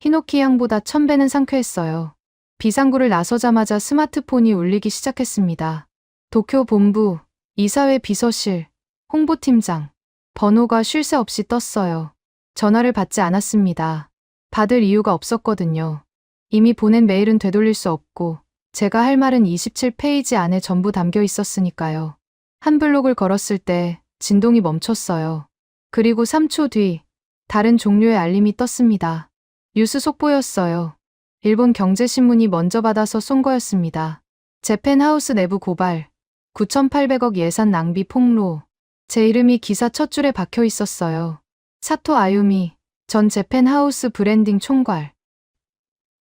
히노키 향보다 1000배는 상쾌했어요. 비상구를 나서자마자 스마트폰이 울리기 시작했습니다. 도쿄 본부, 이사회 비서실, 홍보팀장. 번호가 쉴 새 없이 떴어요. 전화를 받지 않았습니다. 받을 이유가 없었거든요. 이미 보낸 메일은 되돌릴 수 없고 제가 할 말은 27페이지 안에 전부 담겨 있었으니까요. 한 블록을 걸었을 때 진동이 멈췄어요. 그리고 3초 뒤 다른 종류의 알림이 떴습니다. 뉴스 속보였어요. 일본 경제신문이 먼저 받아서 쏜 거였습니다. 재팬하우스 내부 고발, 9,800억 예산 낭비 폭로. 제 이름이 기사 첫 줄에 박혀 있었어요. 사토 아유미, 전 재팬하우스 브랜딩 총괄.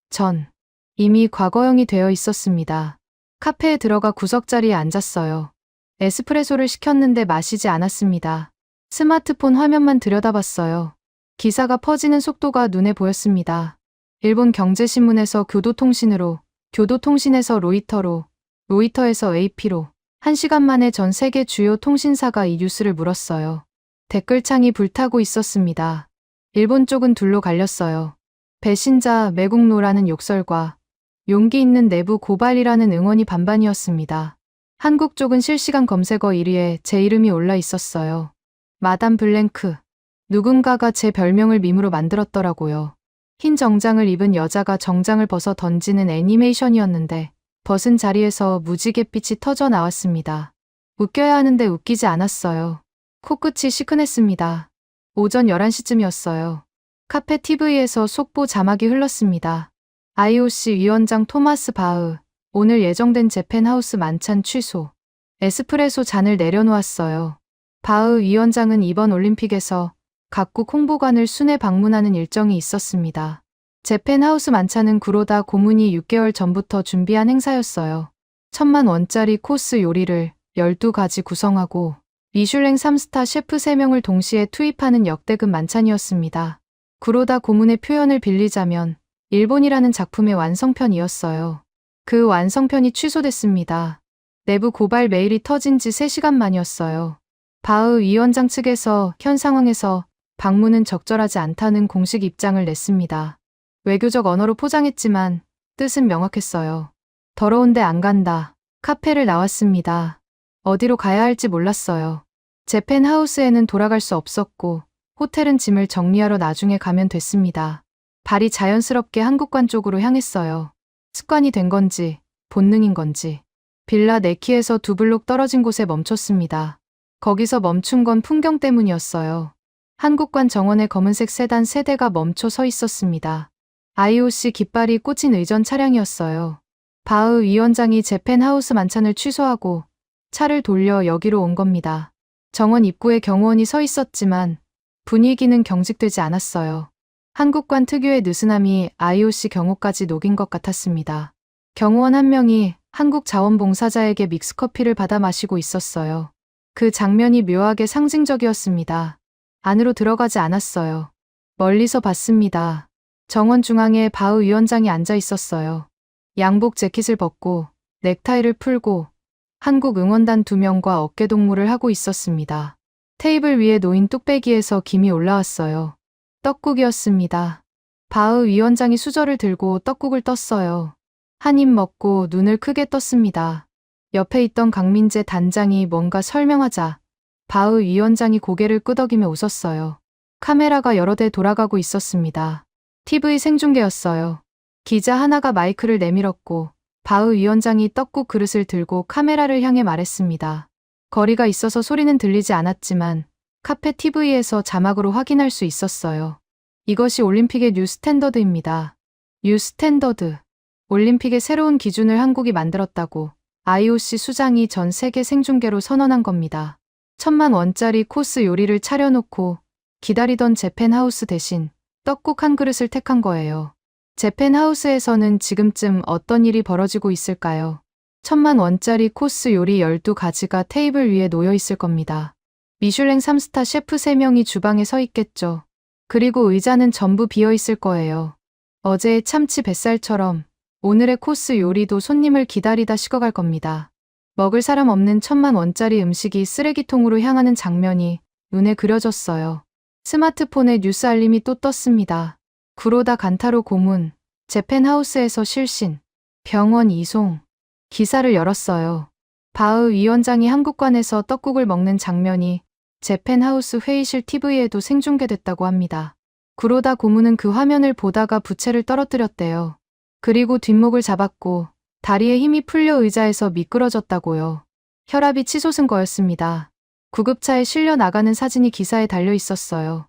전 이미 과거형이 되어 있었습니다. 카페에 들어가 구석자리에 앉았어요. 에스프레소를 시켰는데 마시지 않았습니다. 스마트폰 화면만 들여다봤어요. 기사가 퍼지는 속도가 눈에 보였습니다. 일본 경제신문에서 교도통신으로, 교도통신에서 로이터로, 로이터에서 AP로 1시간 만에 전 세계 주요 통신사가 이 뉴스를 물었어요. 댓글창이 불타고 있었습니다. 일본 쪽은 둘로 갈렸어요. 배신자, 매국노라는 욕설과 용기 있는 내부 고발이라는 응원이 반반이었습니다. 한국 쪽은 실시간 검색어 1위에 제 이름이 올라 있었어요. 마담 블랭크. 누군가가 제 별명을 밈으로 만들었더라고요. 흰 정장을 입은 여자가 정장을 벗어 던지는 애니메이션이었는데 벗은 자리에서 무지갯빛이 터져 나왔습니다. 웃겨야 하는데 웃기지 않았어요. 코끝이 시큰했습니다. 오전 11시쯤이었어요. 카페 TV에서 속보 자막이 흘렀습니다. IOC 위원장 토마스 바흐, 오늘 예정된 재팬하우스 만찬 취소. 에스프레소 잔을 내려놓았어요. 바흐 위원장은 이번 올림픽에서 각국 홍보관을 순회 방문하는 일정이 있었습니다. 재팬하우스 만찬은 구로다 고문이 6개월 전부터 준비한 행사였어요. 10,000원짜리 코스 요리를 12가지 구성하고 미슐랭 3스타 셰프 3명을 동시에 투입하는 역대급 만찬이었습니다. 구로다 고문의 표현을 빌리자면 일본이라는 작품의 완성편이었어요. 그 완성편이 취소됐습니다. 내부 고발 메일이 터진 지 3시간 만이었어요. 바흐 위원장 측에서 현 상황에서 방문은 적절하지 않다는 공식 입장을 냈습니다. 외교적 언어로 포장했지만 뜻은 명확했어요. 더러운데 안 간다. 카페를 나왔습니다. 어디로 가야 할지 몰랐어요. 재팬하우스에는 돌아갈 수 없었고 호텔은 짐을 정리하러 나중에 가면 됐습니다. 발이 자연스럽게 한국관 쪽으로 향했어요. 습관이 된 건지 본능인 건지. 빌라 네키에서 2블록 떨어진 곳에 멈췄습니다. 거기서 멈춘 건 풍경 때문이었어요. 한국관 정원의 검은색 세단 3대가 멈춰 서 있었습니다. IOC 깃발이 꽂힌 의전 차량이었어요. 바흐 위원장이 재팬하우스 만찬을 취소하고 차를 돌려 여기로 온 겁니다. 정원 입구에 경호원이 서 있었지만 분위기는 경직되지 않았어요. 한국관 특유의 느슨함이 IOC 경호까지 녹인 것 같았습니다. 경호원 한 명이 한국 자원봉사자에게 믹스커피를 받아 마시고 있었어요. 그 장면이 묘하게 상징적이었습니다. 안으로 들어가지 않았어요. 멀리서 봤습니다. 정원 중앙에 바흐 위원장이 앉아 있었어요. 양복 재킷을 벗고 넥타이를 풀고 한국 응원단 2명과 어깨동무를 하고 있었습니다. 테이블 위에 놓인 뚝배기에서 김이 올라왔어요. 떡국이었습니다. 바흐 위원장이 수저를 들고 떡국을 떴어요. 한 입 먹고 눈을 크게 떴습니다. 옆에 있던 강민재 단장이 뭔가 설명하자 바흐 위원장이 고개를 끄덕이며 웃었어요. 카메라가 여러 대 돌아가고 있었습니다. TV 생중계였어요. 기자 하나가 마이크를 내밀었고 바흐 위원장이 떡국 그릇을 들고 카메라를 향해 말했습니다. 거리가 있어서 소리는 들리지 않았지만 카페 TV에서 자막으로 확인할 수 있었어요. 이것이 올림픽의 뉴 스탠더드입니다. 뉴 스탠더드. 올림픽의 새로운 기준을 한국이 만들었다고 IOC 수장이 전 세계 생중계로 선언한 겁니다. 1,000만 원짜리 코스 요리를 차려놓고 기다리던 재팬하우스 대신 떡국 한 그릇을 택한 거예요. 재팬하우스에서는 지금쯤 어떤 일이 벌어지고 있을까요? 1,000만 원짜리 코스 요리 12가지가 테이블 위에 놓여 있을 겁니다. 미슐랭 3스타 셰프 3명이 주방에 서 있겠죠. 그리고 의자는 전부 비어 있을 거예요. 어제의 참치 뱃살처럼 오늘의 코스 요리도 손님을 기다리다 식어갈 겁니다. 먹을 사람 없는 1,000만 원짜리 음식이 쓰레기통으로 향하는 장면이 눈에 그려졌어요. 스마트폰에 뉴스 알림이 또 떴습니다. 구로다 간타로 고문, 재팬하우스에서 실신, 병원 이송. 기사를 열었어요. 바흐 위원장이 한국관에서 떡국을 먹는 장면이 재팬하우스 회의실 TV에도 생중계됐다고 합니다. 구로다 고문은 그 화면을 보다가 부채를 떨어뜨렸대요. 그리고 뒷목을 잡았고 다리에 힘이 풀려 의자에서 미끄러졌다고요. 혈압이 치솟은 거였습니다. 구급차에 실려 나가는 사진이 기사에 달려 있었어요.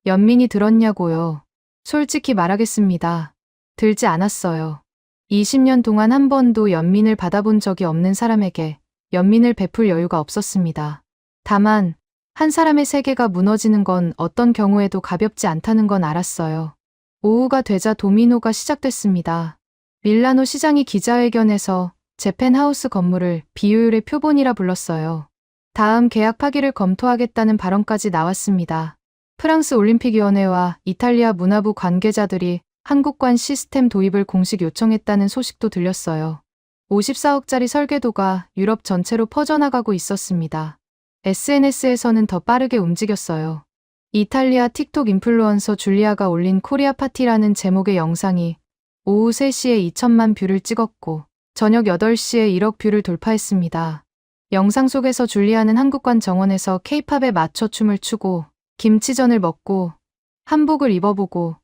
연민이 들었냐고요. 솔직히 말하겠습니다. 들지 않았어요. 20년 동안 한 번도 연민을 받아본 적이 없는 사람에게 연민을 베풀 여유가 없었습니다. 다만 한 사람의 세계가 무너지는 건 어떤 경우에도 가볍지 않다는 건 알았어요. 오후가 되자 도미노가 시작됐습니다. 밀라노 시장이 기자회견에서 재팬하우스 건물을 비효율의 표본이라 불렀어요. 다음 계약 파기를 검토하겠다는 발언까지 나왔습니다. 프랑스 올림픽위원회와 이탈리아 문화부 관계자들이 한국관 시스템 도입을 공식 요청했다는 소식도 들렸어요. 54억짜리 설계도가 유럽 전체로 퍼져나가고 있었습니다. SNS에서는 더 빠르게 움직였어요. 이탈리아 틱톡 인플루언서 줄리아가 올린 코리아 파티라는 제목의 영상이 오후 3시에 2천만 뷰를 찍었고 저녁 8시에 1억 뷰를 돌파했습니다. 영상 속에서 줄리아는 한국관 정원에서 케이팝에 맞춰 춤을 추고 김치전을 먹고 한복을 입어보고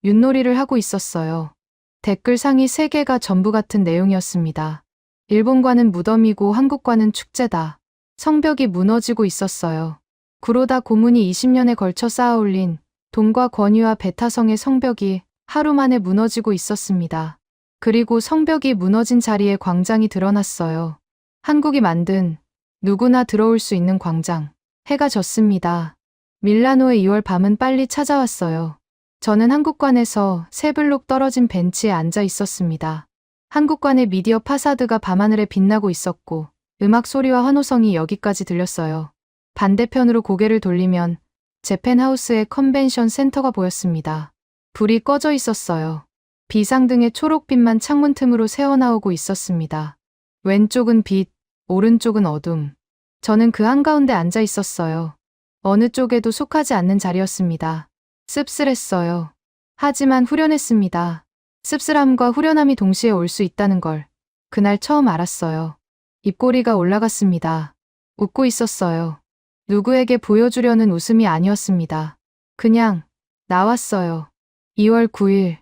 윷놀이를 하고 있었어요. 댓글상이 3개가 전부 같은 내용이었습니다. 일본과는 무덤이고 한국과는 축제다. 성벽이 무너지고 있었어요. 구로다 고문이 20년에 걸쳐 쌓아올린 돈과 권위와 배타성의 성벽이 하루 만에 무너지고 있었습니다. 그리고 성벽이 무너진 자리에 광장이 드러났어요. 한국이 만든 누구나 들어올 수 있는 광장. 해가 졌습니다. 밀라노의 2월 밤은 빨리 찾아왔어요. 저는 한국관에서 3블록 떨어진 벤치에 앉아 있었습니다. 한국관의 미디어 파사드가 밤하늘에 빛나고 있었고 음악 소리와 환호성이 여기까지 들렸어요. 반대편으로 고개를 돌리면 재팬하우스의 컨벤션 센터가 보였습니다. 불이 꺼져 있었어요. 비상등의 초록빛만 창문 틈으로 새어나오고 있었습니다. 왼쪽은 빛, 오른쪽은 어둠. 저는 그 한가운데 앉아 있었어요. 어느 쪽에도 속하지 않는 자리였습니다. 씁쓸했어요. 하지만 후련했습니다. 씁쓸함과 후련함이 동시에 올 수 있다는 걸 그날 처음 알았어요. 입꼬리가 올라갔습니다. 웃고 있었어요. 누구에게 보여주려는 웃음이 아니었습니다. 그냥 나왔어요. 2월 9일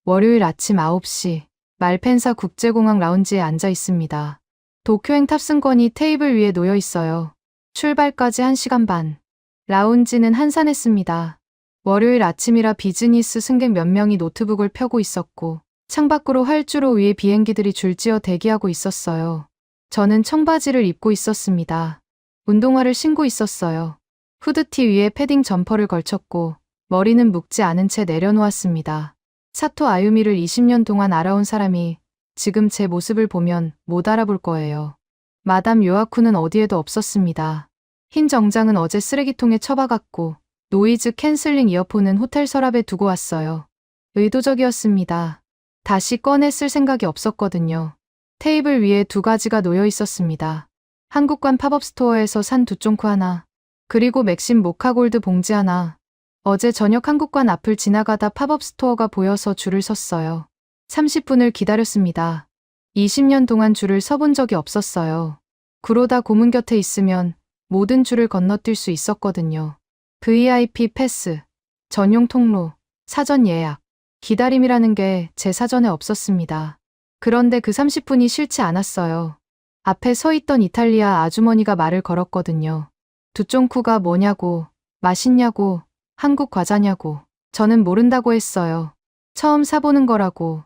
월요일 아침 9시 말펜사 국제공항 라운지에 앉아 있습니다. 도쿄행 탑승권이 테이블 위에 놓여 있어요. 출발까지 1시간 반. 라운지는 한산했습니다. 월요일 아침이라 비즈니스 승객 몇 명이 노트북을 펴고 있었고 창밖으로 활주로 위에 비행기들이 줄지어 대기하고 있었어요. 저는 청바지를 입고 있었습니다. 운동화를 신고 있었어요. 후드티 위에 패딩 점퍼를 걸쳤고 머리는 묶지 않은 채 내려놓았습니다. 사토 아유미를 20년 동안 알아온 사람이 지금 제 모습을 보면 못 알아볼 거예요. 마담 요아쿠는 어디에도 없었습니다. 흰 정장은 어제 쓰레기통에 처박았고 노이즈 캔슬링 이어폰은 호텔 서랍에 두고 왔어요. 의도적이었습니다. 다시 꺼내 쓸 생각이 없었거든요. 테이블 위에 2가지가 놓여 있었습니다. 한국관 팝업 스토어에서 산 두쫑쿠 하나, 그리고 맥심 모카골드 봉지 하나. 어제 저녁 한국관 앞을 지나가다 팝업 스토어가 보여서 줄을 섰어요. 30분을 기다렸습니다. 20년 동안 줄을 서본 적이 없었어요. 그러다 고문 곁에 있으면 모든 줄을 건너뛸 수 있었거든요. VIP 패스, 전용 통로, 사전 예약, 기다림이라는 게 제 사전에 없었습니다. 그런데 그 30분이 싫지 않았어요. 앞에 서 있던 이탈리아 아주머니가 말을 걸었거든요. 두쫑쿠가 뭐냐고, 맛있냐고, 한국 과자냐고. 저는 모른다고 했어요. 처음 사보는 거라고.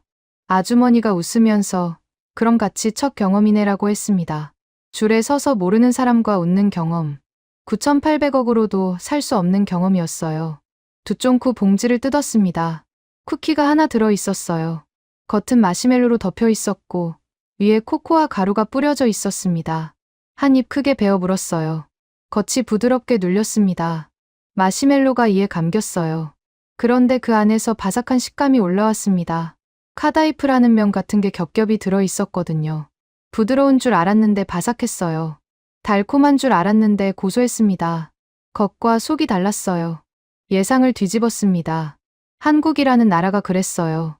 아주머니가 웃으면서 그럼 같이 첫 경험이네라고 했습니다. 줄에 서서 모르는 사람과 웃는 경험. 9,800억으로도 살 수 없는 경험이었어요. 두쫑쿠 봉지를 뜯었습니다. 쿠키가 하나 들어 있었어요. 겉은 마시멜로로 덮여 있었고 위에 코코아 가루가 뿌려져 있었습니다. 한 입 크게 베어 물었어요. 겉이 부드럽게 눌렸습니다. 마시멜로가 이에 감겼어요. 그런데 그 안에서 바삭한 식감이 올라왔습니다. 카다이프라는 면 같은 게 겹겹이 들어 있었거든요. 부드러운 줄 알았는데 바삭했어요. 달콤한 줄 알았는데 고소했습니다. 겉과 속이 달랐어요. 예상을 뒤집었습니다. 한국이라는 나라가 그랬어요.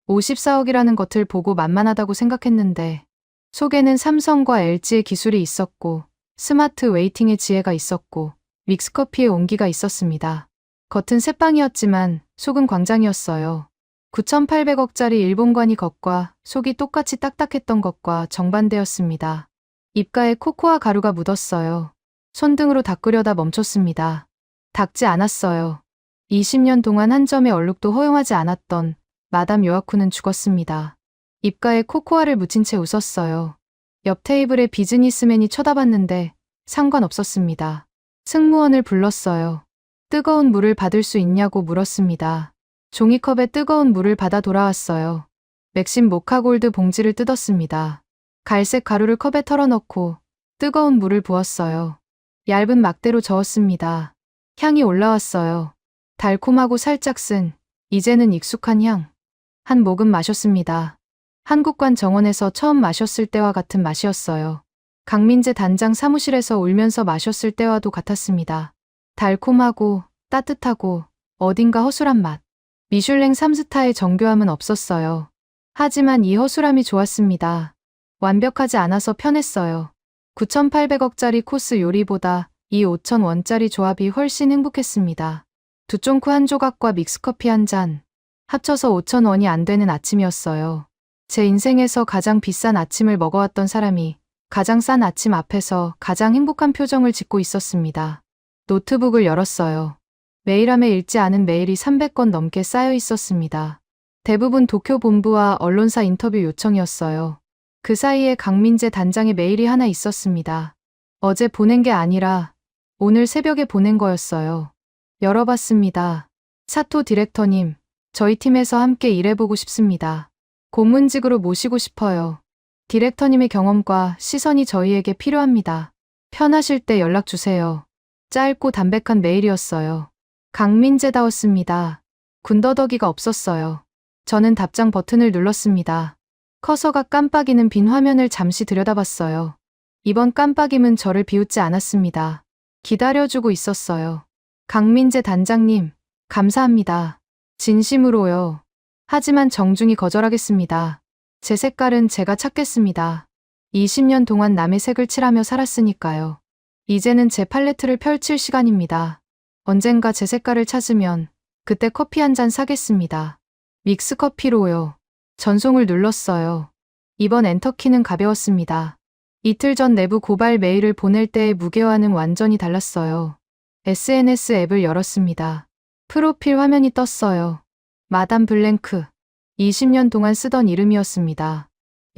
54억이라는 것을 보고 만만하다고 생각했는데 속에는 삼성과 LG의 기술이 있었고 스마트 웨이팅의 지혜가 있었고 믹스커피의 온기가 있었습니다. 겉은 새빵이었지만 속은 광장이었어요. 9,800억짜리 일본관이 겉과 속이 똑같이 딱딱했던 것과 정반대였습니다. 입가에 코코아 가루가 묻었어요. 손등으로 닦으려다 멈췄습니다. 닦지 않았어요. 20년 동안 한 점의 얼룩도 허용하지 않았던 마담 요아쿠는 죽었습니다. 입가에 코코아를 묻힌 채 웃었어요. 옆 테이블에 비즈니스맨이 쳐다봤는데 상관없었습니다. 승무원을 불렀어요. 뜨거운 물을 받을 수 있냐고 물었습니다. 종이컵에 뜨거운 물을 받아 돌아왔어요. 맥심 모카골드 봉지를 뜯었습니다. 갈색 가루를 컵에 털어넣고 뜨거운 물을 부었어요. 얇은 막대로 저었습니다. 향이 올라왔어요. 달콤하고 살짝 쓴, 이제는 익숙한 향. 한 모금 마셨습니다. 한국관 정원에서 처음 마셨을 때와 같은 맛이었어요. 강민재 단장 사무실에서 울면서 마셨을 때와도 같았습니다. 달콤하고 따뜻하고 어딘가 허술한 맛. 미슐랭 3스타의 정교함은 없었어요. 하지만 이 허술함이 좋았습니다. 완벽하지 않아서 편했어요. 9,800억짜리 코스 요리보다 이 5,000원짜리 조합이 훨씬 행복했습니다. 두쫑쿠 한 조각과 믹스커피 한 잔. 합쳐서 5,000원이 안 되는 아침이었어요. 제 인생에서 가장 비싼 아침을 먹어왔던 사람이 가장 싼 아침 앞에서 가장 행복한 표정을 짓고 있었습니다. 노트북을 열었어요. 메일함에 읽지 않은 메일이 300건 넘게 쌓여 있었습니다. 대부분 도쿄 본부와 언론사 인터뷰 요청이었어요. 그 사이에 강민재 단장의 메일이 하나 있었습니다. 어제 보낸 게 아니라 오늘 새벽에 보낸 거였어요. 열어봤습니다. 사토 디렉터님, 저희 팀에서 함께 일해보고 싶습니다. 고문직으로 모시고 싶어요. 디렉터님의 경험과 시선이 저희에게 필요합니다. 편하실 때 연락 주세요. 짧고 담백한 메일이었어요. 강민재다웠습니다. 군더더기가 없었어요. 저는 답장 버튼을 눌렀습니다. 커서가 깜빡이는 빈 화면을 잠시 들여다봤어요. 이번 깜빡임은 저를 비웃지 않았습니다. 기다려주고 있었어요. 강민재 단장님, 감사합니다. 진심으로요. 하지만 정중히 거절하겠습니다. 제 색깔은 제가 찾겠습니다. 20년 동안 남의 색을 칠하며 살았으니까요. 이제는 제 팔레트를 펼칠 시간입니다. 언젠가 제 색깔을 찾으면 그때 커피 한 잔 사겠습니다. 믹스커피로요. 전송을 눌렀어요. 이번 엔터키는 가벼웠습니다. 이틀 전 내부 고발 메일을 보낼 때의 무게와는 완전히 달랐어요. SNS 앱을 열었습니다. 프로필 화면이 떴어요. 마담 블랭크. 20년 동안 쓰던 이름이었습니다.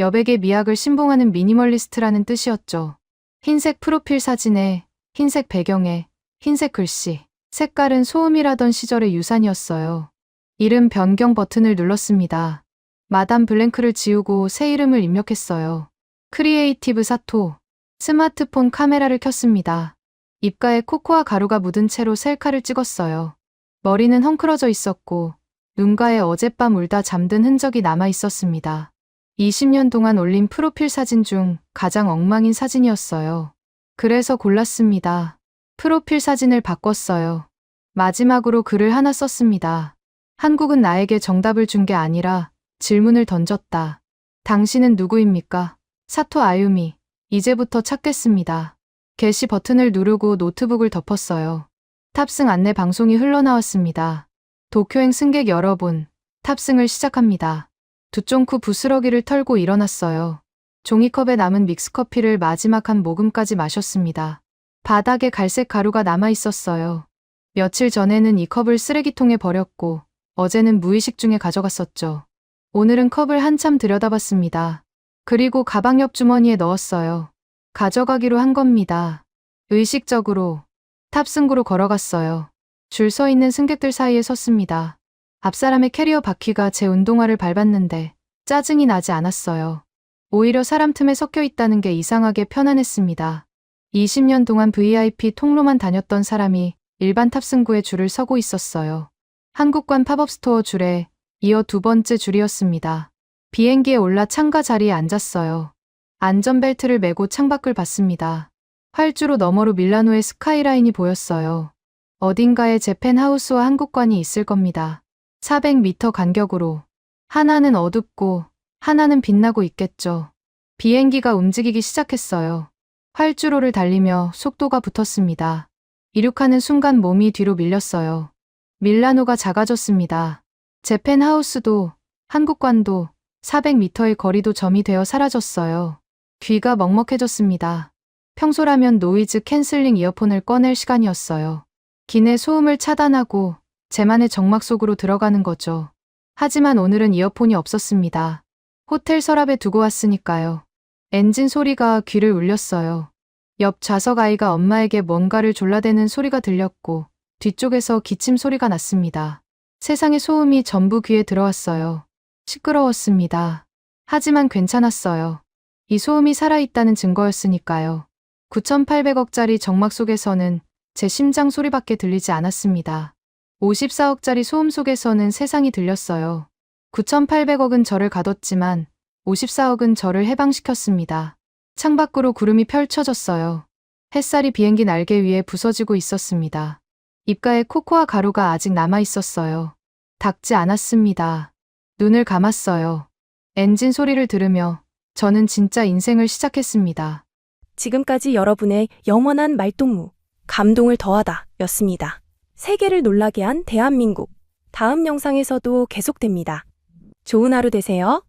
여백의 미학을 신봉하는 미니멀리스트라는 뜻이었죠. 흰색 프로필 사진에, 흰색 배경에, 흰색 글씨. 색깔은 소음이라던 시절의 유산이었어요. 이름 변경 버튼을 눌렀습니다. 마담 블랭크를 지우고 새 이름을 입력했어요. 크리에이티브 사토. 스마트폰 카메라를 켰습니다. 입가에 코코아 가루가 묻은 채로 셀카를 찍었어요. 머리는 헝클어져 있었고 눈가에 어젯밤 울다 잠든 흔적이 남아 있었습니다. 20년 동안 올린 프로필 사진 중 가장 엉망인 사진이었어요. 그래서 골랐습니다. 프로필 사진을 바꿨어요. 마지막으로 글을 하나 썼습니다. 한국은 나에게 정답을 준 게 아니라 질문을 던졌다. 당신은 누구입니까? 사토 아유미. 이제부터 찾겠습니다. 게시 버튼을 누르고 노트북을 덮었어요. 탑승 안내 방송이 흘러나왔습니다. 도쿄행 승객 여러분, 탑승을 시작합니다. 두쫑쿠 부스러기를 털고 일어났어요. 종이컵에 남은 믹스커피를 마지막 한 모금까지 마셨습니다. 바닥에 갈색 가루가 남아 있었어요. 며칠 전에는 이 컵을 쓰레기통에 버렸고 어제는 무의식 중에 가져갔었죠. 오늘은 컵을 한참 들여다봤습니다. 그리고 가방 옆 주머니에 넣었어요. 가져가기로 한 겁니다. 의식적으로 탑승구로 걸어갔어요. 줄 서 있는 승객들 사이에 섰습니다. 앞사람의 캐리어 바퀴가 제 운동화를 밟았는데 짜증이 나지 않았어요. 오히려 사람 틈에 섞여 있다는 게 이상하게 편안했습니다. 20년 동안 VIP 통로만 다녔던 사람이 일반 탑승구에 줄을 서고 있었어요. 한국관 팝업 스토어 줄에 이어 두 번째 줄이었습니다. 비행기에 올라 창가 자리에 앉았어요. 안전벨트를 매고 창밖을 봤습니다. 활주로 너머로 밀라노의 스카이라인이 보였어요. 어딘가에 재팬하우스와 한국관이 있을 겁니다. 400m 간격으로. 하나는 어둡고 하나는 빛나고 있겠죠. 비행기가 움직이기 시작했어요. 활주로를 달리며 속도가 붙었습니다. 이륙하는 순간 몸이 뒤로 밀렸어요. 밀라노가 작아졌습니다. 재팬하우스도 한국관도 400m의 거리도 점이 되어 사라졌어요. 귀가 먹먹해졌습니다. 평소라면 노이즈 캔슬링 이어폰을 꺼낼 시간이었어요. 기내 소음을 차단하고 제만의 정막 속으로 들어가는 거죠. 하지만 오늘은 이어폰이 없었습니다. 호텔 서랍에 두고 왔으니까요. 엔진 소리가 귀를 울렸어요. 옆 좌석 아이가 엄마에게 뭔가를 졸라대는 소리가 들렸고 뒤쪽에서 기침 소리가 났습니다. 세상의 소음이 전부 귀에 들어왔어요. 시끄러웠습니다. 하지만 괜찮았어요. 이 소음이 살아있다는 증거였으니까요. 9,800억짜리 정막 속에서는 제 심장 소리밖에 들리지 않았습니다. 54억짜리 소음 속에서는 세상이 들렸어요. 9,800억은 저를 가뒀지만 54억은 저를 해방시켰습니다. 창밖으로 구름이 펼쳐졌어요. 햇살이 비행기 날개 위에 부서지고 있었습니다. 입가에 코코아 가루가 아직 남아 있었어요. 닿지 않았습니다. 눈을 감았어요. 엔진 소리를 들으며 저는 진짜 인생을 시작했습니다. 지금까지 여러분의 영원한 말동무, 감동을 더하다 였습니다. 세계를 놀라게 한 대한민국. 다음 영상에서도 계속됩니다. 좋은 하루 되세요.